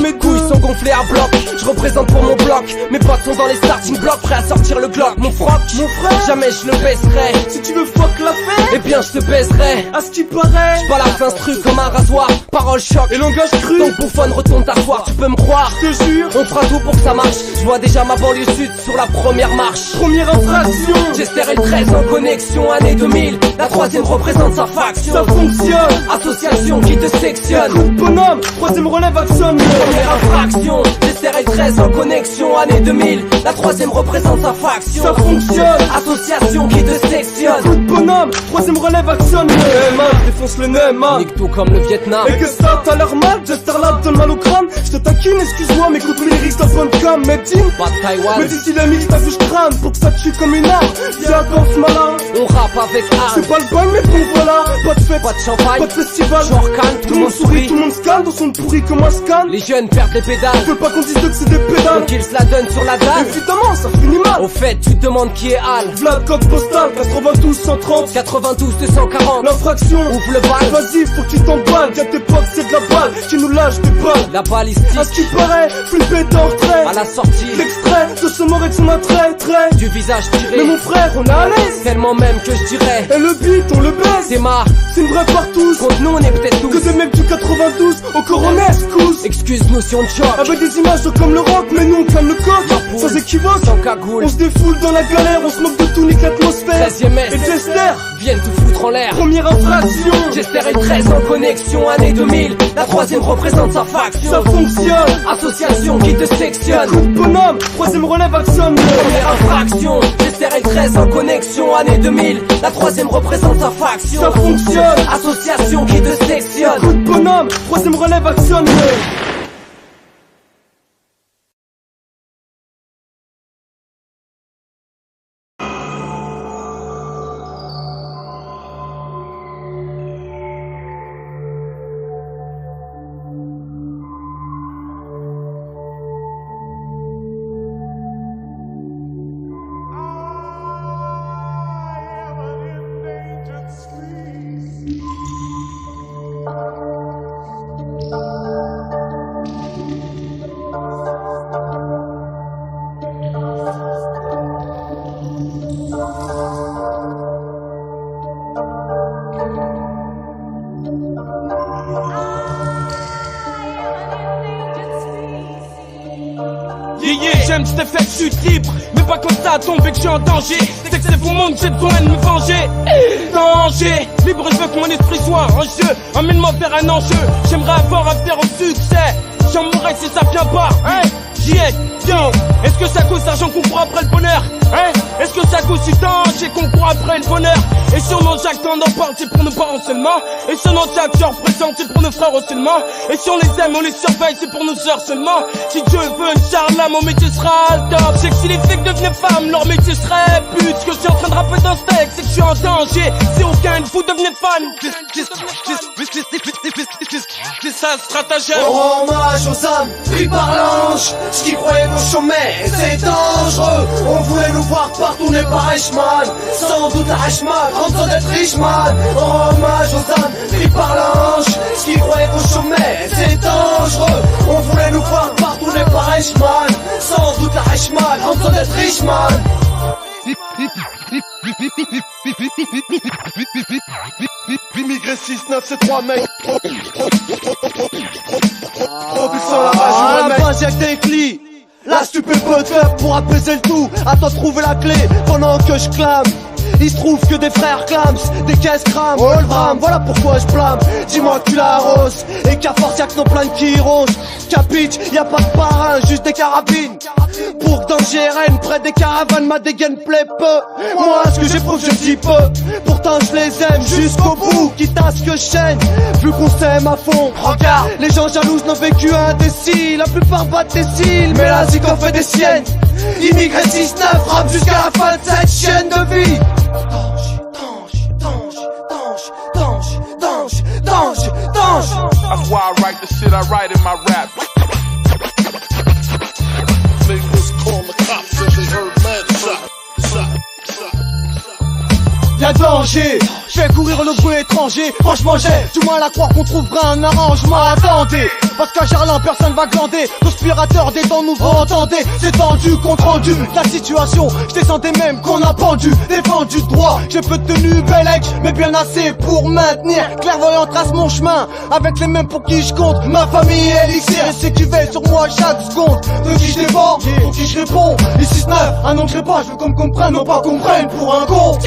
Mes couilles sont gonflées à bloc. Je représente pour mon bloc. Mes potes sont dans les starting blocks, prêts à sortir le Glock. Mon froc, mon frère, jamais je le baisserai. Si tu veux fuck l'affaire, eh bien je te baiserai. À ce qui paraît, j'balance instru comme un rasoir. Parole choc et langage cru. Donc bouffonne, retourne t'asseoir, tu peux me croire. Je te jure, on fera tout pour que ça marche. Je vois déjà ma banlieue sud sur la première marche. Première infraction, j'espère être 13 en connexion, année 2000. La troisième représente sa faction. Ça fonctionne, association qui te sectionne. Coup de bonhomme, troisième relève actionne. Première infraction, j'espère être 13 en connexion, année 2000. La troisième représente sa faction. Ça fonctionne, association qui te sectionne. Coup de bonhomme, troisième relève actionne. Défonce le NEMA, nique tout comme le Vietnam. Et que ça t'as l'air mal, Jester là donne mal au crâne. Je te taquine, excuse-moi, mais écoute les lyrics de bonne cam. Medine, pas de Taïwan. Mais d'ici la milite, t'as vu je crâne pour que ça tue comme une arme. Viens dans ce malin, on rappe avec arme. C'est pas le bain, mais bon voilà. Pas de fête, pas de champagne, pas de festival. Genre calme, tout le monde sourit, tout le monde scanne. Dans son pourri comme un scan. Les jeunes perdent les pédales. Je veux pas qu'on dise que c'est des pédales. Donc ils se la donnent sur la dalle. Évidemment, ça finit mal. Au fait, tu te demandes qui est Al. Vlad, code postal, 92 130 92 240. L'infraction, ouvre le bal. Vas-y, faut qu'il t'emballe. Y'a tes potes, c'est de la balle qui nous lâche des balles. La balistique. À ce qui paraît, flippé en retrait. À la sortie, l'extrait de ce mort et de son attrait, trait. Du visage tiré. Mais mon frère, on est à l'aise. Tellement même que je dirais. Et le beat, on le baisse. C'est marre. C'est une vraie partouze. Contre nous, on est peut-être tous. Que des mecs du 92 au coronesse, cousse. Excuse-nous si on te choque. Avec des images comme le rock, mais nous on calme le coq. Sans équivoque, sans cagoule. On se défoule dans la galère, on se moque de tout, nique l'atmosphère. 13e S. Et Jester viennent tout foutre en l'air. Première infraction. Jester est 13 en connexion, année 2000. La troisième représente sa faction. Ça fonctionne. Association qui te sectionne. Coup de bonhomme, troisième relève actionne. Première infraction. Jester est 13 en connexion, année 2000. La troisième représente sa faction. Ça fonctionne. Association qui te sectionne. Coup de bonhomme, troisième relève actionne. J'aime cet effet que je suis libre, mais pas comme ça tomber que je suis en danger. C'est que c'est pour mon que j'ai besoin de me venger. Danger, libre, je veux que mon esprit soit un jeu. Emmène-moi vers un enjeu, j'aimerais avoir affaire au succès. J'en mourrai si ça vient pas, hein. J'y ai, yo. Est-ce que ça cause l'argent qu'on court après le bonheur, hein? Est-ce que ça cause du danger qu'on court après le bonheur? Et sur nos actes on en parle, c'est pour nos parents seulement. Et sur nos actes je représente, c'est pour nos frères seulement. Et si on les aime, on les surveille, c'est pour nos sœurs seulement. Si Dieu veut une charla, mon métier sera le top. C'est que si les flics devenaient femmes, leur métier serait pute. Ce que je suis en train de rapper dans ce texte, c'est que je suis en danger. Si aucun de vous devenez fan, c'est ça le stratagème. On rend hommage aux âmes pris par l'ange. Ce qui croyait qu'on chômait, c'est dangereux. On voulait nous voir partout, on n'est pas Reichmann. Sans doute Reichmann, sans d'être Richman. On rend hommage aux âmes pris par l'ange. Ce qui croyait qu'on chômait, c'est dangereux. On voulait nous voir partout, on n'est pas Reichmann. Sans doute Reichmann, sans d'être Richman. Immigré 6-9, c'est 3 mecs. Propulsant la rage, à la base y'a que des clis. La stupé peut te faire pour apaiser le tout. À toi de trouver la clé pendant que je clame. Il se trouve que des frères clams, des caisses crament, oh le drame, voilà pourquoi je blâme. Dis-moi que tu l'arroses, et qu'à force y'a que nos plaintes qui rongent. Capiche, y'a pas de parrain, juste des carabines. Pour que danger règne près des caravanes, ma dégaine plaît peu. Moi ce que j'éprouve je dis peu. Pourtant je les aime jusqu'au bout, quitte à ce que je chaîne. Vu qu'on s'aime à fond, regarde, les gens jalouses n'ont vécu indécis. La plupart battent des cils, mais la zik en fait des siennes. Immigré 6-9, rap jusqu'à la fin de cette chaîne de vie. That's why I write the shit I write in my rap. Niggas call the cops if they heard lead. Y'a danger, fais courir le bruit étranger. Franchement j'ai du mal à croire qu'on trouvera un arrangement. Attendez, parce qu'à Gerland personne va glander. Conspirateur des temps nouveaux, entendez. C'est tendu, compte rendu, la situation. Je descendais même qu'on a pendu, défendu droit. J'ai peu de tenue bellec, mais bien assez pour maintenir. Clairvoyant trace mon chemin, avec les mêmes pour qui je compte. Ma famille est élixir, et c'est qui veille sur moi chaque seconde. De qui je dépends, pour qui je réponds. Ici 6-9, un nom que je pas, je veux qu'on me comprenne, non pas qu'on me prenne pour un con.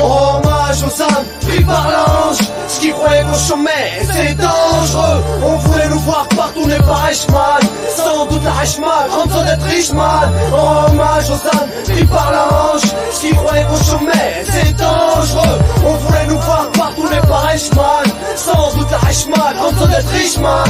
Hommage aux âmes pris par l'ange. Ce qui croyait qu'on chômait, c'est dangereux. On voulait nous voir partout, n'est pas Reichmann. Sans doute la Reichmann, en besoin d'être Richman. Hommage aux âmes pris par l'ange. Ce qui croyait qu'on chômait, c'est dangereux. On voulait nous voir partout, n'est pas Reichmann. Sans doute la Reichmann, en besoin d'être Richman.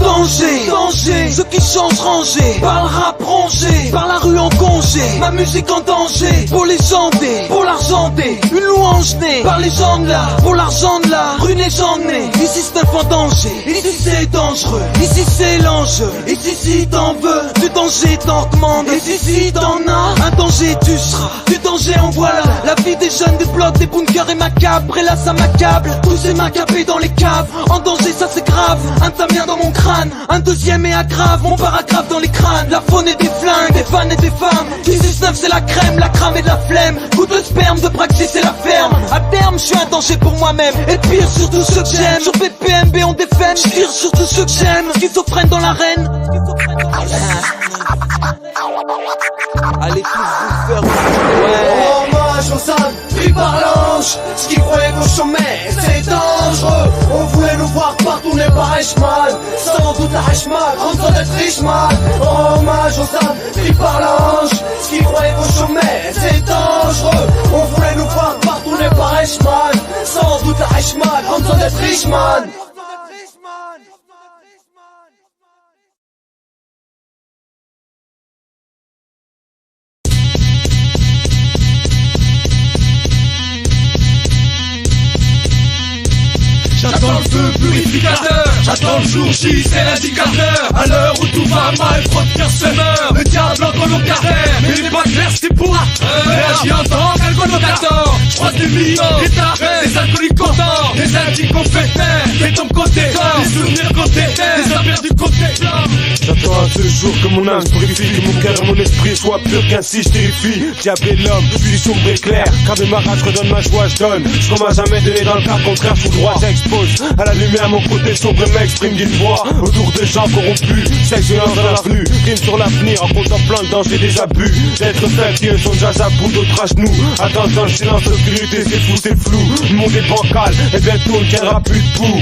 Danger, danger, ceux qui changent rangés, par le rap rongé, par la rue en congé, ma musique en danger, pour les jandés, pour l'argent des, une louange née, par les gens de là, pour l'argent de là, une légende née, ici c'est un en danger, ici c'est dangereux, ici c'est l'enjeu, ici si t'en veux, du danger t'en demande, ici si t'en as, un danger tu seras, du danger en voilà, la vie des jeunes, des blocs, des bunkers est macabre, et là ça m'accable, tous ces macabés dans les caves, en danger ça c'est grave, un tamien dans mon crâne, un deuxième et aggrave, mon paragraphe dans les crânes, la faune et des flingues, des fans et des femmes, 6-9 c'est la crème et de la flemme, coup de sperme, de praxis c'est la ferme, à terme je suis un danger pour moi-même, et pire sur tous ceux que j'aime, sur PPMB on défend, je tire sur tous ceux que j'aime, schizophrène dans l'arène. Allez tous vous faire hommage aux âmes pris par l'ange. Ce qui croyait qu'on chômait, c'est dangereux. On voulait nous voir partout, n'est pas Reichmann. Sans doute la Reichmann, en besoin d'être Richman. Hommage aux âmes pris par l'ange. Ce qui croyait qu'on chômait, c'est dangereux. On voulait nous voir partout, n'est pas Reichmann. Sans doute la Reichmann, en besoin d'être Richman. J'attends le feu purificateur, j'attends le jour J, c'est l'indicateur. À l'heure où tout va mal, trop de cœurs se meurent. Le diable entre nos carrières, mais n'est pas clair, c'est pour j'y entends qu'un collocateur. J'croise des millions, des tarés, des alcooliques contents, des addicts qu'on fait taire, des tombes côté, des souvenirs côté, des affaires du côté. J'attends à ce jour que mon âme se purifie, que mon cœur et mon esprit soient purs qu'ainsi je terrifie. Diable et l'homme, puis sombre et clair, car de ma rage je redonne ma joie, je donne. Ce qu'on m'a jamais donné dans le cas contraire, tout droit j'expose. À la lumière mon côté sombre m'exprime d'une voix autour de gens corrompus, sexe violent dans l'avenue, rime sur l'avenir en contemplant le danger déjà bu. D'être faibles qui sont déjà à bout, d'autres à genoux. Attends dans le silence, l'obscurité c'est fou, c'est flou. Le monde est bancal et bientôt on ne tiendra plus debout.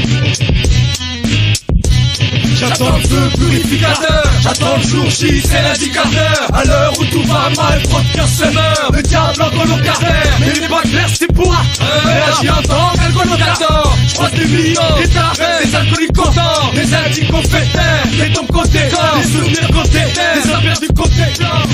J'attends le feu purificateur, j'attends le jour J, c'est l'indicateur. À l'heure où tout va mal, trop de cœurs se meurent. Le diable entre nos carrières, mais n'est pas clair, c'est pour j'y entends qu'un collocateur. J'croise des millions, des tarés, des alcooliques contents, des addicts qu'on fait taire, des tombes côté, des souvenirs côté, des affaires du côté.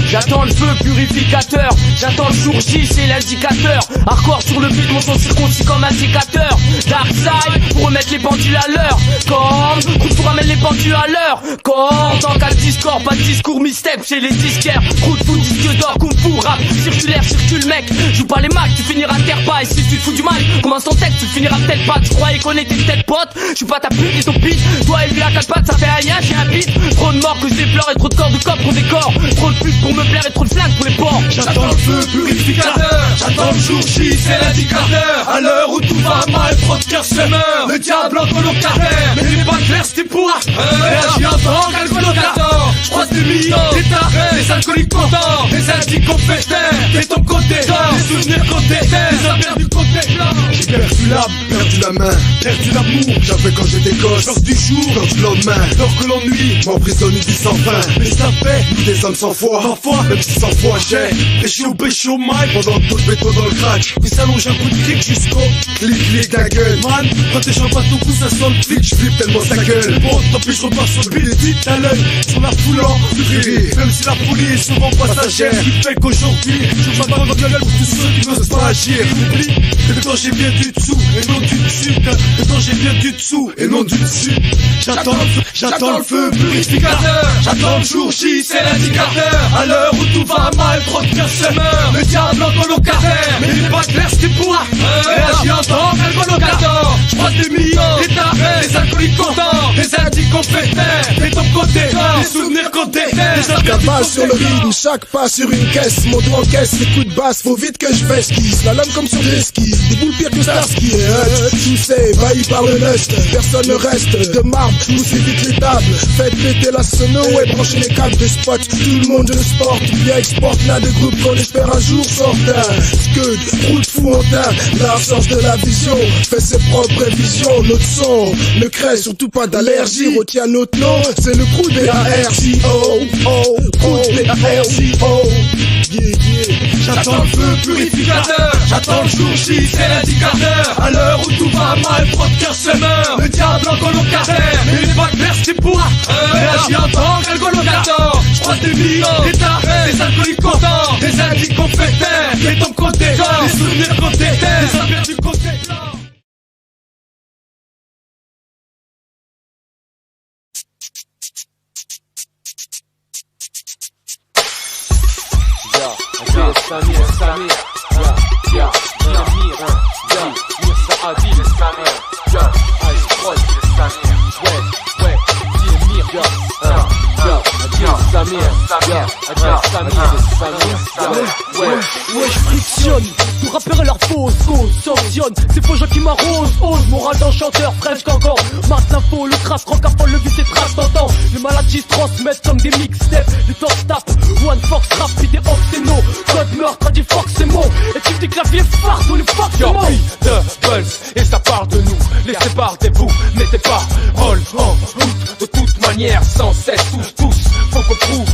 J'attends le feu purificateur, j'attends le jour J, c'est l'indicateur. Hardcore sur le but, mon son circoncis comme un sécateur. Darkside, pour remettre les pendules à l'heure. Comme, coup pour ramène les pendules à l'heure. Comme, dans cas de discord, pas de discours mi-step chez les disquaires. Coup de foot, disque d'or, kung fu, rap, circulaire, circule mec. Joue pas les macs, tu finiras terre pas. Et si tu te fous du mal, commence ton texte, tu finiras peut-être pas. Tu croyais qu'on était peut-être potes, je suis pas ta pute et ton piste. Toi et lui à 4 pattes, ça fait un lien, j'ai un beat. Trop de morts que je déplore et trop de corps de cop qu'on décore. Trop de putes pour me plaire et trop de flingues pour les porcs. J'attends le feu purificateur, j'attends le jour J, c'est l'indicateur. À l'heure où tout va mal, trop de cœurs se meurent. Le diable entre nos carrières, mais n'est pas clair, c'était pour j'y entends qu'un collocateur. J'croise des millions, des tarés, des alcooliques contents, des addicts qu'on fait taire, des tombes côté, des souvenirs côté, des affaires du côté. J'ai perdu l'âme, perdu la main, perdu l'amour j'avais quand j'étais gosse. Peur du jour, peur du lendemain, peur que l'ennui m'emprisonne une vie sans fin. Et ça fait des hommes sans foi, parfois même si 100 fois j'ai péché au mic pendant tout le béton dans le crack. Puis s'allonge un coup de clic jusqu'au clic ta gueule. Man, quand tes jambes battent au cou ça sent le flic, j'flippe tellement sa gueule. Bon, tant pis j'repars sur le beat, vite à l'œil, sur la foule en furie. Même si la folie est souvent passagère, ce qui fait qu'aujourd'hui je m'attends dans la gueule pour tous ceux qui n'osent pas agir. Oublie que quand j'ai bien du dessous et non du dessus, que quand j'ai bien du dessous et non du dessus. J'attends le feu purificateur, j'attends le jour J, c'est l'indicateur. À l'heure où tout va mal, trop de cœurs se meurent. Le diable en colocataire, mais il n'est pas clair ce qu'il pourra. Réagis en tant qu'alcolocateur. J'croise des millions d'états, des alcooliques contents, des indiques compétents, des top côté, des souvenirs côté. Cabas sur le rythme, chaque pas sur une caisse. Mon doigt encaisse les coups de basse, faut vite que je esquisse. La lame comme sur des skis, des boules pires que Starsky. Tout c'est bailli par le lust, personne ne reste de marbre, poussez vite les tables. Faites péter la sono et branchez les câbles des spots. Tout le monde le sport, bien exporte là de groupes qu'on espère un jour sortir. Scud, route fou en teint, l'absence de la vision fait ses propres prévisions. Notre son ne crée surtout pas d'allergie. Retiens notre nom, c'est le crew des ARCO. J'attends le feu purificateur, j'attends le jour J, c'est l'indicateur. À l'heure où tout va mal, trop de cœurs se meurent. Le diable en colocataire, mais il n'est pas clair ce qu'il pourra. Réagis en tant qu'alcolocataire. J'croise des millions d'états, des alcooliques contents, des indiques compétents, des tombes côté, des souvenirs côté, des imperdus côté. Samir, ouais, je frictionne, tout rappeur et leur fausse cause sanctionne, ces faux gens qui m'arrosent, ose, moral d'un chanteur, fraîche qu'encore, marque l'info, le craft, rock'n'roll, le but c'est trace d'antan, les maladies se transmettent comme des mixtapes, les top tap, one fox rap, puis des oxéno, code meurtre, a dit fox c'est mot, et tu dis que la vie est farce, ou les fox c'est mot. de Bulls, et ça part de nous, les séparez-vous, mettez pas rôle en route, de toute manière, sans cesse, tous, faut qu'on prouve,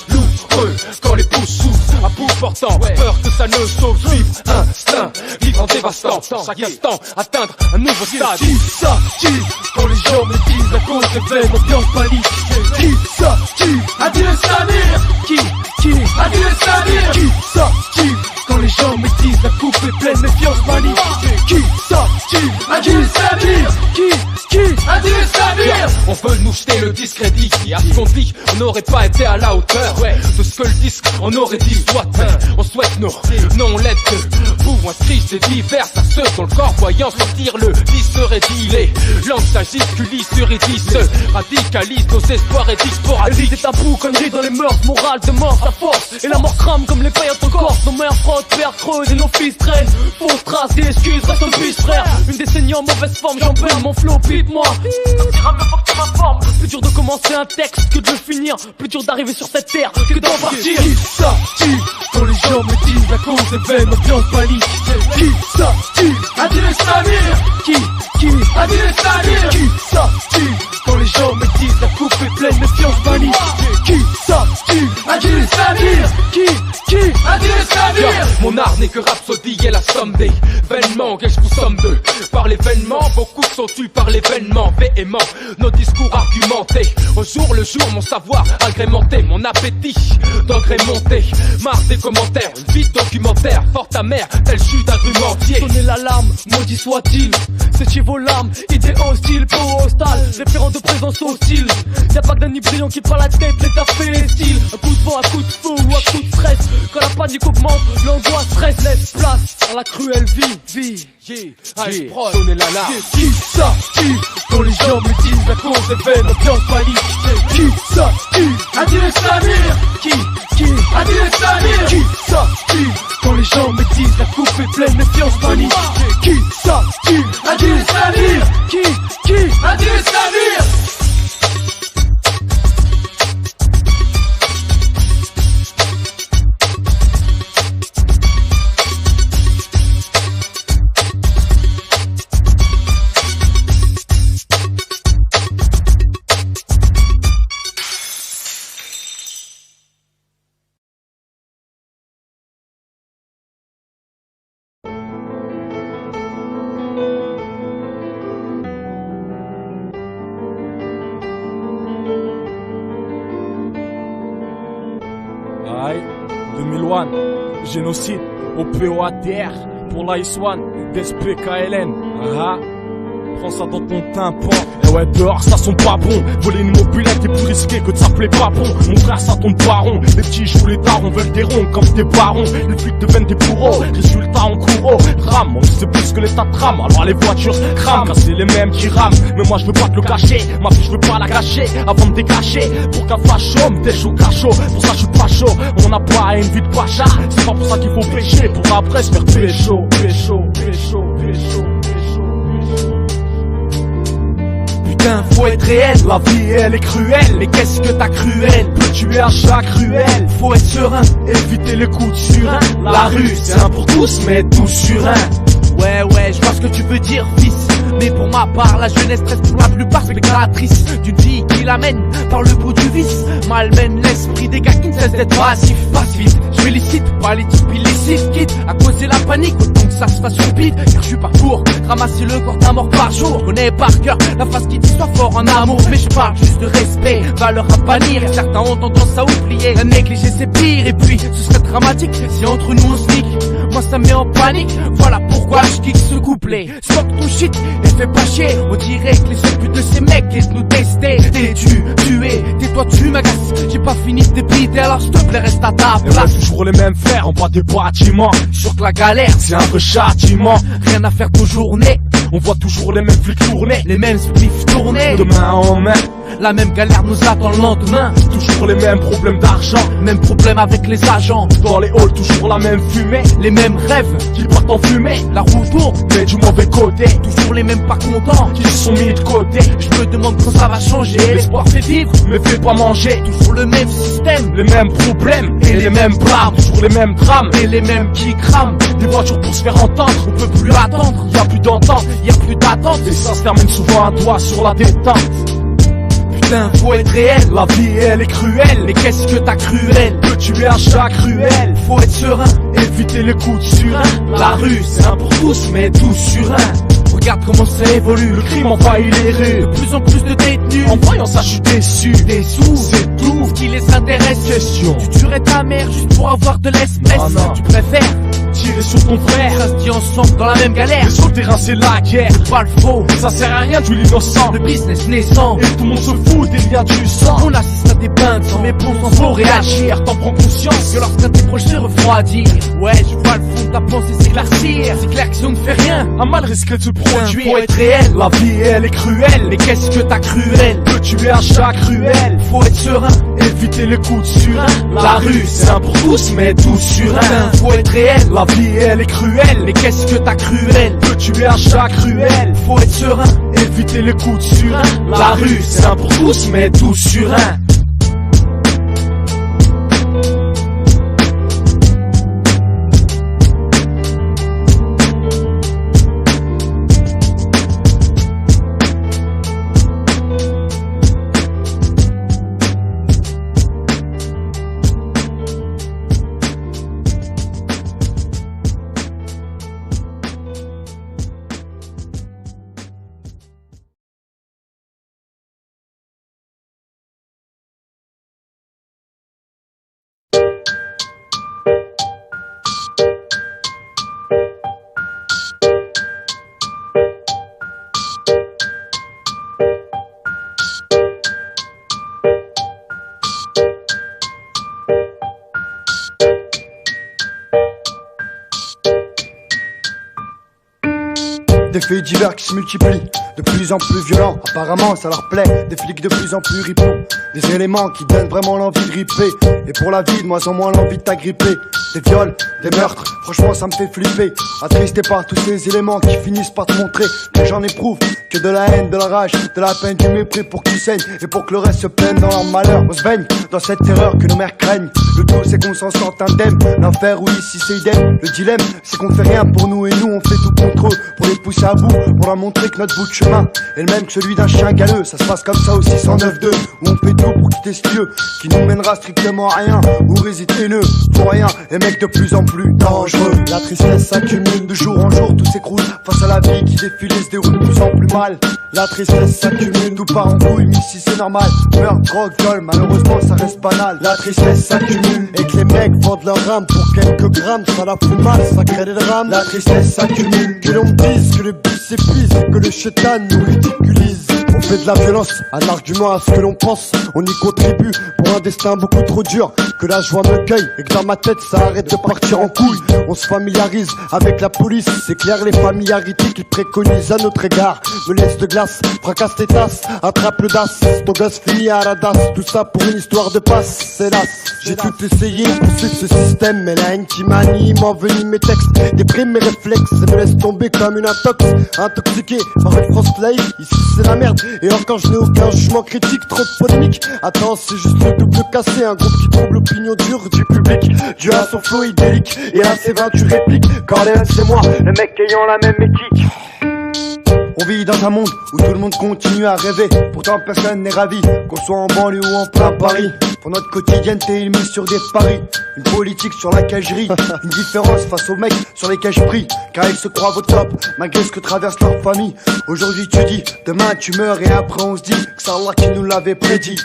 douloureux, quand les pouces s'ouvrent, à bout portant, peur que ça ne sauve, vivre instinct, vivre en dévastant, chaque instant, atteindre un nouveau stade. Qui ça, qui, quand les gens me disent la cause des veines, ambiance panique. Qui ça, qui, adieu Samir. Qui, adieu Samir. Qui ça, qui, quand les gens me disent la coupe est pleine, méfiance panique. Qui ça, qui, adieu Samir. Qui, adieu Samir. On veut nous jeter le discrédit, et à ce qu'on dit, on n'aurait pas été à la hauteur de ce que le disque on aurait dit soit. On souhaite nos non lettres de vous, inscrits des divers à ceux dont le corps voyant sortir le lit serait dilé. Langue s'agite, culisse, surédisse, radicalise nos espoirs et disporadis. C'est tabou, conneries dans les mœurs, morale de mort, la force. Et la mort crame comme les paillettes en Corse. Nos mères frottent, pères creusent et nos fils traînent. Fausses traces et excuses, reste un fils frère. Une décennie en mauvaise forme, j'en perds mon flow, pipe-moi. Sortira mieux faut que tu m'informes. Plus dur de commencer un texte que de le finir. Plus dur d'arriver sur cette terre que d'en partir. Qui ça, qui, quand les gens me disent la cause est vaine, ambiance panique. Qui ça, qui, adieu Samir. Qui, adieu Samir. Qui ça, qui, quand les gens me disent la coupe est pleine, méfiance panique. Qui ça, qui, adieu Samir. Qui, adieu Samir. Mon art n'est que rhapsodie et la somme des événements que je vous somme de. Par l'événement, beaucoup sont tus par l'événement véhément. Nos discours argumentés, au jour le jour mon savoir agrémenté, mon appétit d'engrais monté. Marre des commentaires, une vie documentaire, forte amère, tel jus d'agrumes. Sonnez l'alarme, maudit soit-il. C'est chez vos larmes, idées hostiles, peau hostile, référent de présence hostile. Y'a pas que d'un brillant qui prend la tête, l'état fait les styles. Un coup de vent, un coup de feu ou un coup de stress. Quand la panique augmente, l'angoisse stress laisse place à la cruelle vie. Sonnez l'alarme. Qui ça, qui, quand les gens me disent la cause est vaine, ambiance panique. Qui ça, qui, adieu Samir. Qui, adieu Samir. Qui ça, qui, quand les gens me disent la coupe est pleine, méfiance panique. Qui ça, qui, adieu Samir. Qui, adieu Samir. Aïe, 2001, génocide, OPOATR, pour l'Ice-One, DSPKLN, prends ça dans ton tympan. Et ouais, dehors ça sent pas bon. Voler une mobilette est plus risqué que de s'appeler papon. Mon frère ça tombe pas rond. Les petits jouent les darons, veulent des ronds comme des barons. Les flics deviennent des bourreaux. Résultat en courreau. Drame, on sait plus que l'état de trame. Alors les voitures crament, car c'est les mêmes qui rament. Mais moi je veux pas te le cacher. Ma fille je veux pas la cacher avant de dégager. Pour qu'un facho me déche au cachot. Pour ça je suis pas chaud. On n'a pas une vie de pacha. C'est pas pour ça qu'il faut pécher. Pour après se faire pécho, pécho, pécho, pécho. Putain, faut être réel, la vie elle est cruelle. Mais qu'est-ce que t'as cruel? Peut tuer à chaque ruelle. Faut être serein, éviter les coups de surin. La rue c'est un pour tous, mais tous sur un. Ouais, je vois ce que tu veux dire, fils. Mais pour ma part, la jeunesse reste pour la plupart spectatrice d'une vie qui l'amène par le bout du vice. Malmène l'esprit des gars qui ne cessent d'être passifs. Passe vite, je félicite pas les types illicites, quitte à causer la panique autant que ça se fasse rapide. Car je suis pas pour ramasser le corps d'un mort par jour. Je connais par cœur la phrase qui dit sois fort en amour. Mais je parle juste de respect, valeur à bannir. Et certains ont tendance à oublier, la négliger c'est pire. Et puis ce serait dramatique si entre nous on se nique. Moi ça me met en panique, voilà pourquoi je kick ce couplet. Stock ton shit et fais pas chier. On dirait que les seuls buts de ces mecs est de nous tester. T'es-tu, tais-toi tu m'agaces. J'ai pas fini de débiter alors s'il te plaît reste à ta place. Toujours les mêmes fers en bas des bâtiments. Sûr que la galère c'est un vrai châtiment. Rien à faire de journée. On voit toujours les mêmes flics tourner, les mêmes spliffs tourner. De main en main, la même galère nous attend le lendemain. Toujours les mêmes problèmes d'argent, même problème avec les agents. Dans les halls toujours la même fumée, les mêmes rêves qui partent en fumée. La roue tourne, mais du mauvais côté. Toujours les mêmes pas contents qui sont mis de côté. Je me demande quand ça va changer. L'espoir fait vivre, mais fait pas manger. Toujours le même système, les mêmes problèmes et les mêmes blâmes. Toujours les mêmes drames et les mêmes qui crament. Des voitures pour se faire entendre, on peut plus attendre. Y a plus d'entente, y a plus d'attente. Et ça se termine souvent un doigt sur la détente. Putain, faut être réel, la vie elle est cruelle. Mais qu'est-ce que t'as cruel? Peut tuer à chaque ruelle. Faut être serein, éviter les coups de surin. La rue c'est un pour tous, mais tous sur un. Regarde comment ça évolue, le crime envahit les rues. De plus en plus de détenus, en voyant ça je suis déçu. Des sous, c'est tout ce qui les intéresse. Question, tu tuerais ta mère juste pour avoir de l'espèce. Tu préfères tirer sur ton frère. Ça se dit ensemble dans la même galère. Mais sur le terrain c'est la guerre, c'est pas le faux. Ça sert à rien de jouer l'innocent. Le business naissant, et tout le monde se fout des liens du sang. On assiste à des bains sans mes bons sans faut réagir. T'en prends conscience que lorsqu'un tes proches se refroidir. Ouais, je vois le fond de ta pensée s'éclaircir. C'est clair que si on ne fait rien, un mal risquerait de se produire. Faut être réel, la vie elle est cruelle. Mais qu'est-ce que t'as cruel? Peut tuer à chaque ruelle. Faut être serein, éviter les coups de surin. La rue c'est un pour tous, mais tous sur un. Faut être réel, la vie elle est cruelle. Mais qu'est-ce que t'as cruel? Peut tuer à chaque ruelle. Faut être serein, éviter les coups de surin. La rue c'est un pour tous, mais tous sur un. Des faits divers qui se multiplient, de plus en plus violents, apparemment ça leur plaît. Des flics de plus en plus ripoux, des éléments qui donnent vraiment l'envie de ripper. Et pour la vie, de moins en moins l'envie de t'agripper. Des viols, des meurtres, franchement ça me fait flipper. Attristé par tous ces éléments qui finissent par te montrer que j'en éprouve que de la haine, de la rage, de la peine, du mépris pour que tu saignes et pour que le reste se plaigne dans leur malheur. On se baigne dans cette terreur que nos mères craignent. Le tout c'est qu'on s'en sorte indemne. L'enfer oui ici c'est idem. Le dilemme c'est qu'on fait rien pour nous et nous on fait tout contre eux pour les pousser à bout, pour leur montrer que notre bout de chemin est le même que celui d'un chien galeux. Ça se passe comme ça aussi 109-2 où on fait nous pour quitter ce lieu qui nous mènera strictement à rien. Où réside haineux, pour rien, et mec de plus en plus dangereux. La tristesse s'accumule de jour en jour, tout s'écroule face à la vie qui défile et se déroule de plus en plus mal. La tristesse s'accumule, tout part en couille, mais si c'est normal. Meurtre, drogue, viol, malheureusement ça reste banal. La tristesse s'accumule et que les mecs vendent leur âme pour quelques grammes, ça la fout mal, ça crée des drames. La tristesse s'accumule, que l'on me dise que le but s'épuise, que le chétan nous ridiculise. On fait de la violence, un argument à ce que l'on pense. On y contribue pour un destin beaucoup trop dur. Que la joie me cueille et que dans ma tête ça arrête de partir en couille. On se familiarise avec la police, c'est clair les familiarités qu'ils préconisent à notre égard. Me laisse de glace, fracasse tes tasses, attrape le das. Ton gosse finit à la das, tout ça pour une histoire de passe, hélas. J'ai tout essayé pour suivre ce système, mais la haine qui m'anime envenime mes textes, déprime mes réflexes et me laisse tomber comme une intox. Intoxiqué par une France laïque, ici c'est la merde. Et encore je n'ai aucun jugement critique, trop de polémique. Attends, c'est juste le double cassé, un groupe qui trouble l'opinion dure du public. Dieu a son flow idyllique et à ses 28 répliques. Corleone c'est moi, le mec ayant la même éthique. On vit dans un monde où tout le monde continue à rêver. Pourtant personne n'est ravi, qu'on soit en banlieue ou en plein Paris. Pour notre quotidienneté, il mise sur des paris. Une politique sur laquelle je ris. Une différence face aux mecs sur lesquels je prie. Car ils se croient au top, malgré ce que traverse leur famille. Aujourd'hui tu dis, demain tu meurs et après on se dit que c'est Allah qui nous l'avait prédit.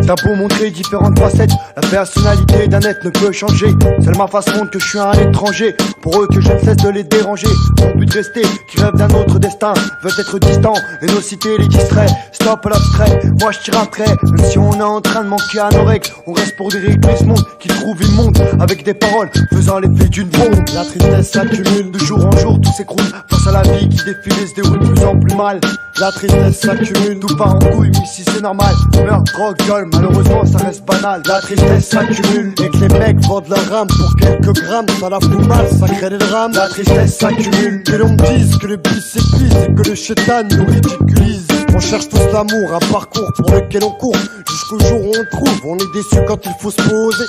T'as beau montrer différentes facettes, la personnalité d'un être ne peut changer. Seule ma face montre que je suis un étranger. Pour eux que je ne cesse de les déranger. Mon but de rester, qui rêvent d'un autre destin, veulent être distants et nos cités les distraient. Stop l'abstrait, moi je tire un trait. Même si on est en train de manquer à nos règles, on reste pour diriger ce monde qui trouve une monde avec des paroles faisant l'effet d'une bombe. La tristesse s'accumule de jour en jour, tout s'écroule face à la vie qui défile et se déroule de plus en plus mal. La tristesse s'accumule, tout part en couille, mais si c'est normal. Meurtre, drogue, viol, malheureusement ça reste banal. La tristesse s'accumule et que les mecs vendent leur âme pour quelques grammes, ça la fout mal, ça crée des drames. La tristesse s'accumule, que l'on me dise que le but s'épuise et que le chétan nous ridiculise. On cherche tous l'amour, un parcours pour lequel on court jusqu'au jour où on le trouve. On est déçu quand il faut se poser,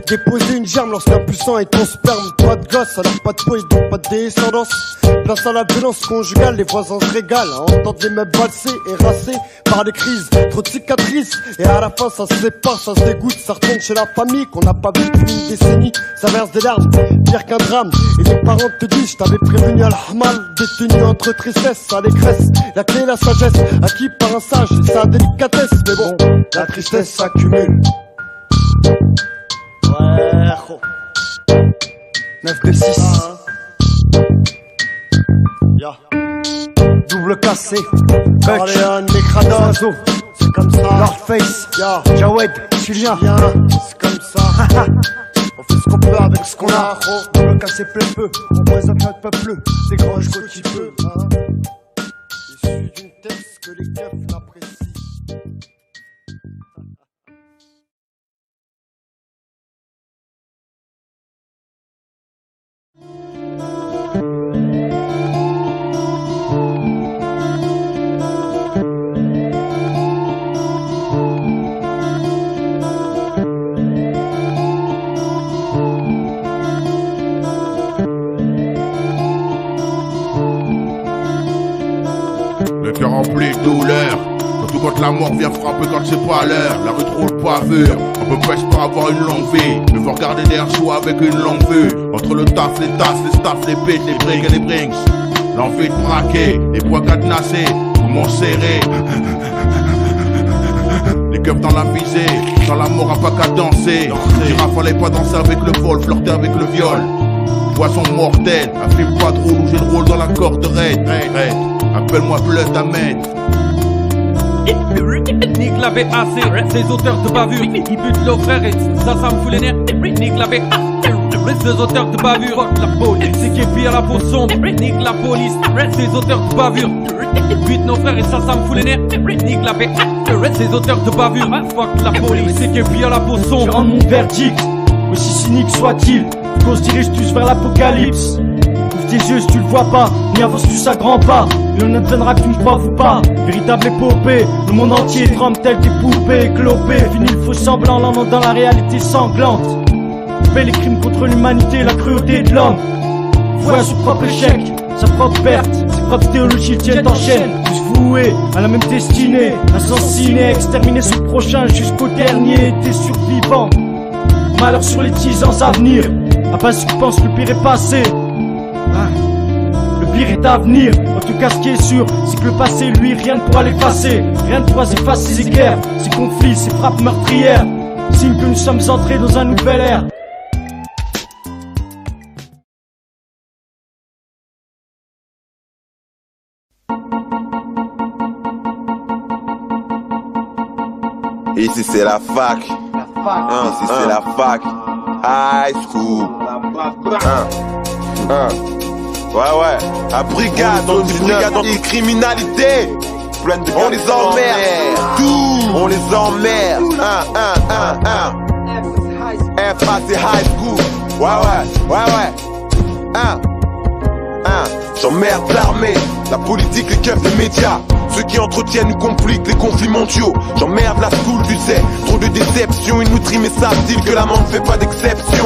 déposer une germe lorsqu'un puissant est ton sperme. Pas de gosse, alors pas de peau et donc pas de descendance. Place à la violence conjugale, les voisins se régalent à entendre les meufs valser et rasser par des crises. Trop de cicatrices et à la fin ça se sépare, ça se dégoûte, ça retourne chez la famille qu'on n'a pas vu depuis une décennie. Ça verse des larmes, pire qu'un drame. Et les parents te disent, je t'avais prévenu à l'ahmal. Détenu entre tristesse, allégresse, la clé la sagesse, acquis par un sage et sa délicatesse. Mais bon, la tristesse s'accumule. Ouais, 9 de 6. Ya. Double cassé. Corleone, les crados. C'est comme ça. Northface. Ya. Jawed, Julien. C'est comme ça. On fait ce qu'on peut avec ce qu'on a. Double cassé plaît peu. On présente notre peuple. C'est grand jusqu'au petit peu. Issu d'une texte que les keufs n'apprécient. Le cœur rempli de douleur, surtout quand la mort vient frapper quand c'est pas l'heure. La rue trop le pavure, on peut presque pas avoir une longue vie, mais faut regarder derrière soi avec une longue vue. Entre le taf, les tasses, les staffs, les bêtes, les briques et les brinks, l'envie de braquer, les poids cadenassés, poumons serrés. Les keufs dans la visée, quand la mort a pas qu'à danser. Dira fallait pas danser avec le vol, flirter avec le viol. Poisson mortel, un film pas drôle où j'ai le rôle dans la corde raide. Appelle-moi Blood Ahmed. Nique la BAC, ces auteurs de bavure, ils butent leurs frères et ça me fout les nerfs. Nique la BAC, ces auteurs de bavure, fuck la police, c'est qui est pire à la peau sombre. Nique la police, ces auteurs de bavure, ils butent nos frères et ça me fout les nerfs. Nique la BAC, ces auteurs de bavure, fuck la police, c'est qui est pire à la peau sombre. Je rends mon verdict, aussi cynique soit-il, qu'on se dirige tous vers l'apocalypse. Ouvre tes yeux si tu le vois pas, ni avance tous à grands pas. Et on ne deviendra que tu ne crois ou pas. Véritable épopée, le monde entier tremble tel des poupées éclopées. Fini le faux semblant, l'en dans la réalité sanglante. Fait les crimes contre l'humanité, la cruauté de l'homme. Voit son propre échec, sa propre perte, ses propres théologies tiennent en chaîne. Tous voués à la même destinée. Assassiné, exterminé ce prochain jusqu'au dernier. T'es survivant. Malheur sur les 10 ans à venir. Ah bah si tu penses que le pire est passé, le pire est à venir. En tout cas ce qui est sûr, c'est que le passé lui rien ne pourra l'effacer. Rien ne pourra effacer ces guerres, ces conflits, ces frappes meurtrières. Signe que nous sommes entrés dans un nouvel ère. Ici c'est la fac. Ici c'est la fac. High school. Ouais. La brigade, anti-criminalité. Pleine de on les emmerde. Tout. On les emmerde. FA c'est high school. Ouais. J'emmerde l'armée, la politique, les keufs, les médias. Ceux qui entretiennent ou compliquent les conflits mondiaux. J'emmerde la school, tu sais. Trop de déceptions, ils nous triment et savent-ils que la mort ne fait pas d'exception.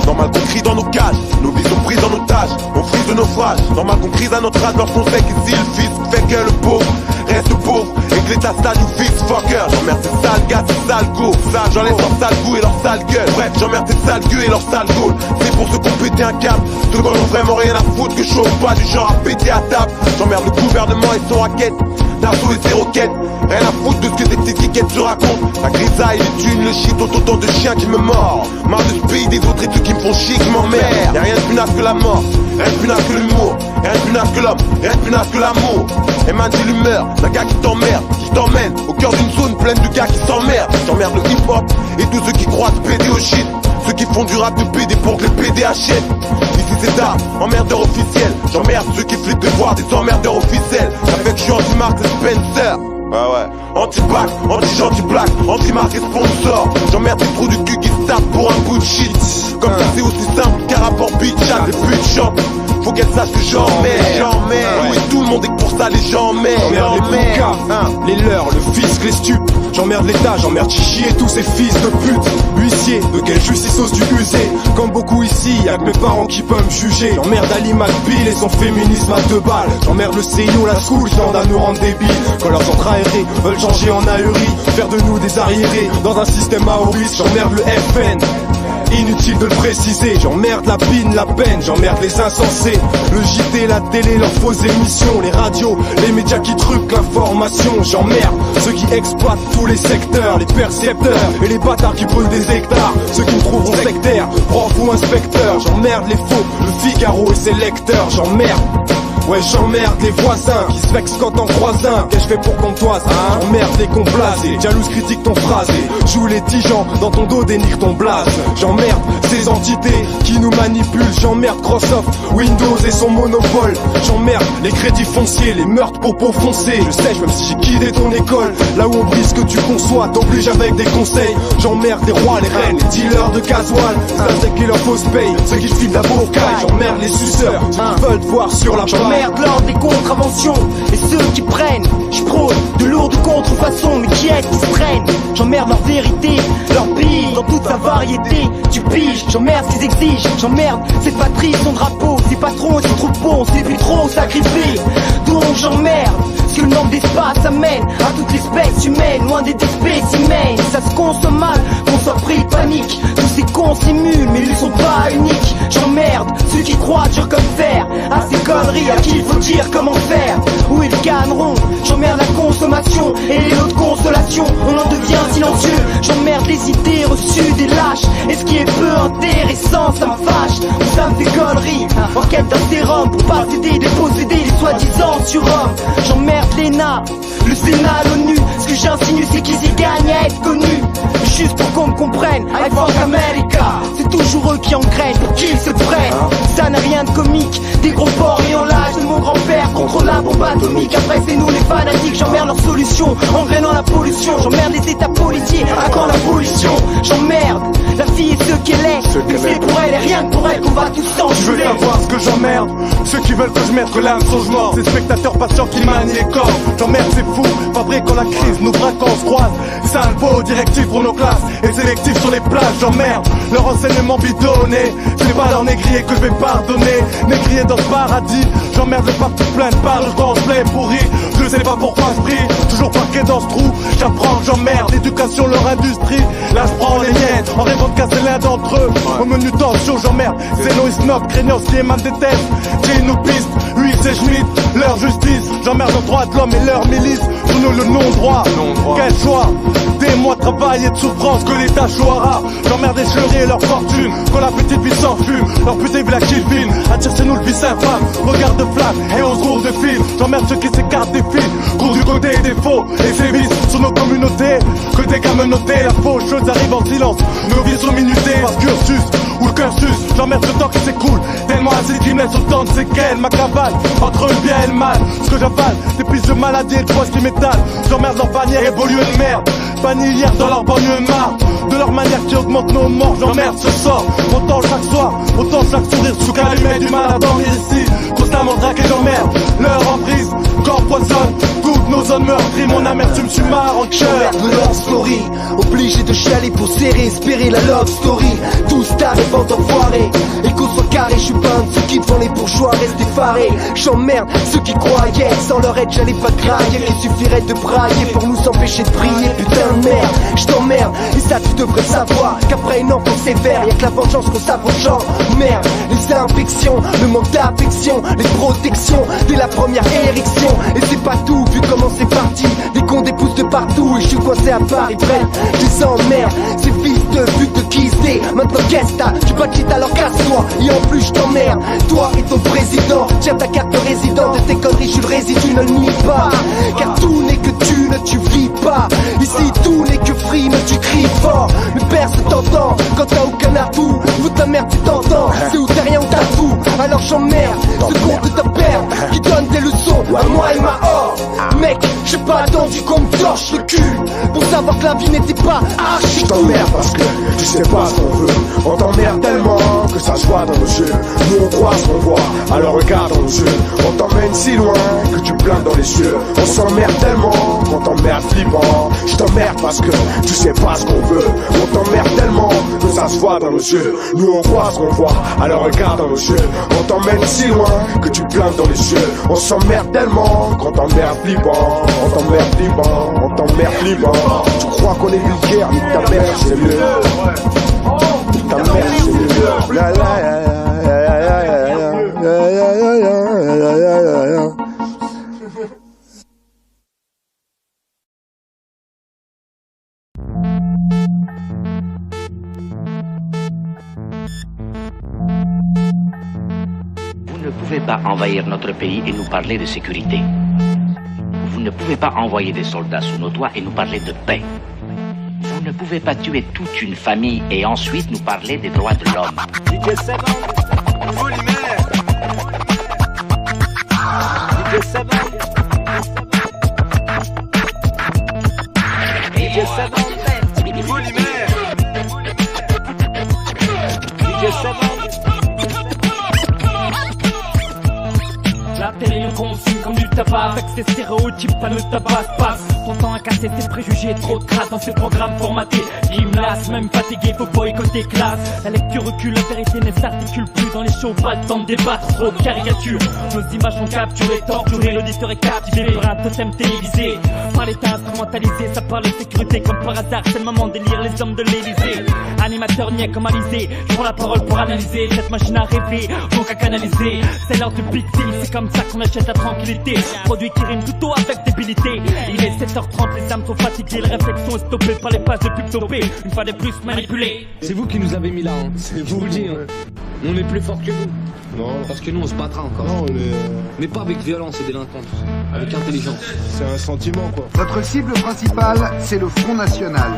Normal qu'on crie dans nos cages, nos vies sont prises en otage. On frise de naufrage, normal qu'on crise à notre âge lorsqu'on sait qu'ici le fils fait que le pauvre reste pauvre et que l'état stade nous fixe fucker. J'emmerde ces sales gars, ces sales go. J'enlève leur sale goût et leur sale gueule. Bref, j'emmerde ces sales gueux et leur sale goal. C'est pour ceux qui ont pété un câble, ceux qui n'ont vraiment rien à foutre, que je chauffe pas du genre à péter à table. J'emmerde le gouvernement et son raquette, d'assaut et ses roquettes. Rien à foutre de ce que ces petites quiquettes se racontent. La grisaille, les thunes, le shit, autant de chiens qui me mordent. Marre de ce pays, des autres et ceux qui me font chier, qui m'emmerdent. Y'a rien de plus naze que la mort, rien de plus naze que l'humour, rien de plus naze que l'homme, rien de plus naze que l'amour. Et man, c'est l'humeur d'un gars qui t'emmerde, qui t'emmène au cœur d'une zone pleine de gars qui s'emmerdent. J'emmerde le hip-hop et tous ceux qui croient se péder au shit. Ceux qui font du rap de PD pour que les PD achètent. Ici c'est tard, emmerdeur officiel. J'emmerde ceux qui flippent de voir des emmerdeurs officiels. Ça fait que je suis anti-Mark et Spencer. Ouais. Anti-bac, anti-gentil black, anti-marque et sponsor. J'emmerde des trous du cul qui se tapent pour un bout de shit. Comme ça c'est aussi simple qu'un rapport bitch. Les putes chantent, faut qu'elles sachent que j'emmerde. Oui, tout le monde est que pour ça les gens m'emmerdent. J'emmerde les boucas, les leurs, le fisc, les stupes. J'emmerde l'État, j'emmerde Chichi et tous ces fils de pute. Huissier, de quelle justice ose du user. Comme beaucoup ici, y'a que mes parents qui peuvent me juger. J'emmerde Ali McBeal et son féminisme à 2 balles. J'emmerde le CIO, la school, qui tendent à nous rendre débiles. Quand leurs centres aérés veulent changer en ahurie, faire de nous des arriérés dans un système maoriste. J'emmerde le FN, inutile de le préciser. J'emmerde la pine, la peine, j'emmerde les insensés. Le JT, la télé, leurs fausses émissions. Les radios, les médias qui truquent l'information. J'emmerde ceux qui exploitent tous les secteurs, les percepteurs et les bâtards qui brûlent des hectares. Ceux qui me trouveront sectaire, prof ou inspecteur. J'emmerde les faux, le Figaro et ses lecteurs. J'emmerde. Ouais, j'emmerde les voisins qui se vexent quand t'en croises un. Qu'est-ce que je fais pour qu'on toise, J'emmerde les complacés, jalouse critique ton phrasé. Joue les 10 gens dans ton dos, dénigre ton blaze. J'emmerde ces entités qui nous manipulent. J'emmerde Microsoft, Windows et son monopole. J'emmerde les crédits fonciers, les meurtres pour peau foncée. Je sais, même si j'ai quitté ton école, là où on brise ce que tu conçois, t'oblige avec des conseils. J'emmerde les rois, les reines, les dealers de gasoil. C'est qui leur fausse paye, ceux qui filent la bourcaille. J'emmerde les suceurs, ceux qui veulent te voir sur la paille. J'emmerde l'ordre des contraventions et ceux qui prennent. J'prône de lourdes contrefaçons, mais qui est-ce qui se traîne? J'emmerde leur vérité, leur bille dans toute sa variété. Tu piges, j'emmerde ce qu'ils exigent. J'emmerde cette patrie, son drapeau, ses patrons et ses troupeaux, ses buts trop sacrifiés. Donc j'emmerde ce que le manque d'espace amène à toute l'espèce humaine, loin des spécimens. Ça se consomme mal, qu'on soit pris de panique. Tous ces cons s'émulent, mais ils sont pas uniques. J'emmerde ceux qui croient dur comme fer à ces conneries, à qui il faut dire comment faire. Où ils gagneront. J'emmerde la consommation et les lots de consolation. On en devient silencieux. J'emmerde les idées reçues des lâches. Et ce qui est peu intéressant, ça me fâche. Ou ça me fait conneries. En quête d'un sérum pour pas céder, déposséder les soi-disant surhommes. J'emmerde l'ENA, le Sénat, l'ONU. Ce que j'insinue, c'est qu'ils y gagnent à être connus. Juste pour qu'on me comprenne, I fuck America. C'est toujours eux qui engrainent pour qu'ils se prennent. Ça n'a rien de comique, des gros porcs et en l'âge de mon grand-père contre la bombe atomique. Après c'est nous les fanatiques, j'emmerde leurs solutions, engrainant la pollution. J'emmerde les états policiers, à quand la pollution. J'emmerde la fille et ceux qu'elle est. C'est pour elle et rien que pour elle qu'on va tous s'enculer. Tu veux savoir ce que j'emmerde? Ceux qui veulent que je mette l'âme sauce mort. Ces spectateurs patients qui manient les corps. J'emmerde ces fous, fabriquant la crise, nos bras quand on se croise. Salvo, directif pour nos classes et sélectif sur les plages. J'emmerde leur enseignement bidonné. Ce n'est pas leur négrier que je vais pardonner. Négrier dans ce paradis, J'emmerde le parti plein de barres, je gonfle pourri. Je sais pas pourquoi je brille, toujours parqué dans ce trou. J'apprends, j'emmerde, l'éducation, leur industrie. Là je prends les miennes, en rêvant de casser l'un d'entre eux. Au menu tension, j'emmerde, Zeno et Snob, Craignos qui émanent des têtes. J'ai une piste, Huit et Schmitt, leur justice. J'emmerde le droit de l'homme et leur milice. Pour nous le non-droit, quel choix. Des mois de travail et de souffrance que l'État jouera. J'emmerde les chéris et leur fortune, quand la petite vie s'enfume. Leur putain village qui filme, attire c'est nous le vice infâme. Regard de flamme et on se court de fil. J'emmerde ceux qui s'écartent des fils, courent du côté des faux et sévissent sur nos communautés. Que des gamins notés, la faucheuse arrive en silence. Nos vies sont minutées par cursus ou le cursus. J'emmerde le temps qui s'écoule, tellement acide qui me laisse autant de séquelles. Ma cavale, entre le bien et le mal. Ce que j'avale, des pistes de maladie et de poids qui m'étalent. J'emmerde leur bannière évolue de merde. Banni hier dans leur banlieue marre de leur manière qui augmente nos morts. J'emmerde ce sort, autant chaque soir, autant chaque sourire sous calumet du mal à dormir ici. Constamment dragué j'emmerde, leur emprise, corps poisonne, toutes nos zones meurtries. Mon amertume suis marre en cœur. De love story, obligé de chialer pour serrer, espérer la love story. Tous t'arrivent en d'enfoirés, et qu'on soit carré, je suis pas un de ceux qui devant les bourgeois restent effarés. J'emmerde ceux qui croyaient, sans leur aide j'allais pas crailler. Il suffirait de brailler pour nous empêcher de briller. Putain de merde, je t'emmerde, et ça tu devrais savoir qu'après une enfance sévère, y'a que la vengeance qu'on savent aux gens. Merde, les infections, le manque d'affection, les protections, dès la première érection. Et c'est pas tout, vu comment c'est parti, des cons des pouces de partout. Et je suis coincé à Paris, bref, je les emmerde. Ces fils de pute de Kisdé, maintenant qu'est-ce t'as, tu pas de shit alors casse-toi. Et en plus je t'emmerde, toi et ton président. Tiens ta carte de résident, de tes conneries je suis le résidu, ne le nie pas. Car tout n'est que thune, tu vis pas. Ici tout n'est que frime, tu cries fort. Mais personne t'entend, quand t'as aucun atout. Ou ta mère tu t'entends, c'est où t'as rien ou t'as tout. Alors j'emmerde, ce con de ta perte qui donne des leçons à moi et ma horde. Mec, j'ai pas attendu qu'on me torche le cul pour savoir que la vie n'était pas archi. Je t'emmerde parce que tu sais pas ce qu'on veut. On t'emmerde tellement que ça se voit dans nos yeux. Nous on croit ce qu'on voit, alors regarde dans nos yeux. On t'emmène si loin que tu planes dans les cieux. On s'emmerde tellement qu'on t'emmerde flippant. Je t'emmerde parce que tu sais pas ce qu'on veut. On t'emmerde tellement que ça se voit dans nos yeux. Nous on croit ce qu'on voit, alors regarde dans nos yeux. On t'emmène si loin que tu planes dans les cieux. On s'emmerde tellement qu'on t'emmerde flippant. On t'emmerde flippant, on t'emmerde flippant. Tu crois qu'on est vulgaire, nique ta mère, c'est mieux. Nique ta mère, c'est mieux. La la Vous ne pouvez pas envahir notre pays et nous parler de sécurité. Vous ne pouvez pas envoyer des soldats sous nos toits et nous parler de paix. Vous ne pouvez pas tuer toute une famille et ensuite nous parler des droits de l'homme. La télé nous consume comme du tabac. Avec ses stéréotypes, pas le tabac passe. Ton temps à casser ses préjugés, trop de crasse dans ses programmes formatés. Il me lasse, même fatigué, faut boycotter classe. La lecture recule, la vérité ne s'articule plus dans les shows, pas le temps de débattre, trop de caricatures. Nos images sont capturées, torturées, l'auditeur est captivé par un totem télévisé. Par l'état instrumentalisé, ça parle de sécurité comme par hasard, c'est le moment de lire les hommes de l'Élysée. Animateur niais comme Alizé, je prends la parole pour analyser cette machine à rêver, donc à canaliser. C'est l'heure du big deal, c'est comme ça qu'on achète la tranquillité. Produit qui rime plutôt avec débilité. Il est 7h30, les âmes sont fatiguées, les réflexions est stoppée par les pages de pub dopées. Une fois de plus manipulées. C'est vous qui nous avez mis là, hein. Je vous le dis, hein. On est plus fort que vous. Non. Parce que nous on se battra encore. Non, mais pas avec violence et délinquance, avec intelligence. C'est un sentiment quoi. Votre cible principale, c'est le Front National.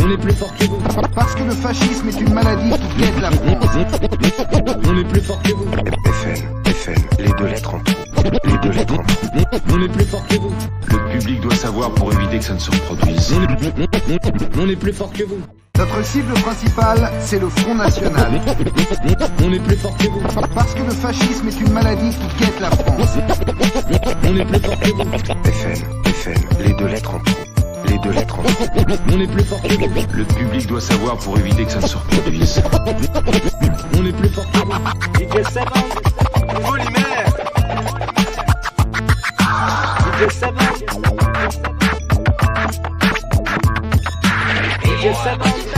On est plus fort que vous. Parce que le fascisme est une maladie qui guette la France. On est plus fort que vous. FN, les deux lettres en trop. Les deux lettres en trop. On est plus fort que vous. Le public doit savoir pour éviter que ça ne se reproduise. On est plus fort que vous. Notre cible principale, c'est le Front National. On est plus fort que vous. Parce que le fascisme est une maladie qui guette la France. On est plus fort que vous. FN, les deux lettres en trop. Les deux lettres en trop. On est plus fort que vous. Le public doit savoir pour éviter que ça ne se reproduise. On est plus fort que vous. DJ 7, Volumaire. DJ 7.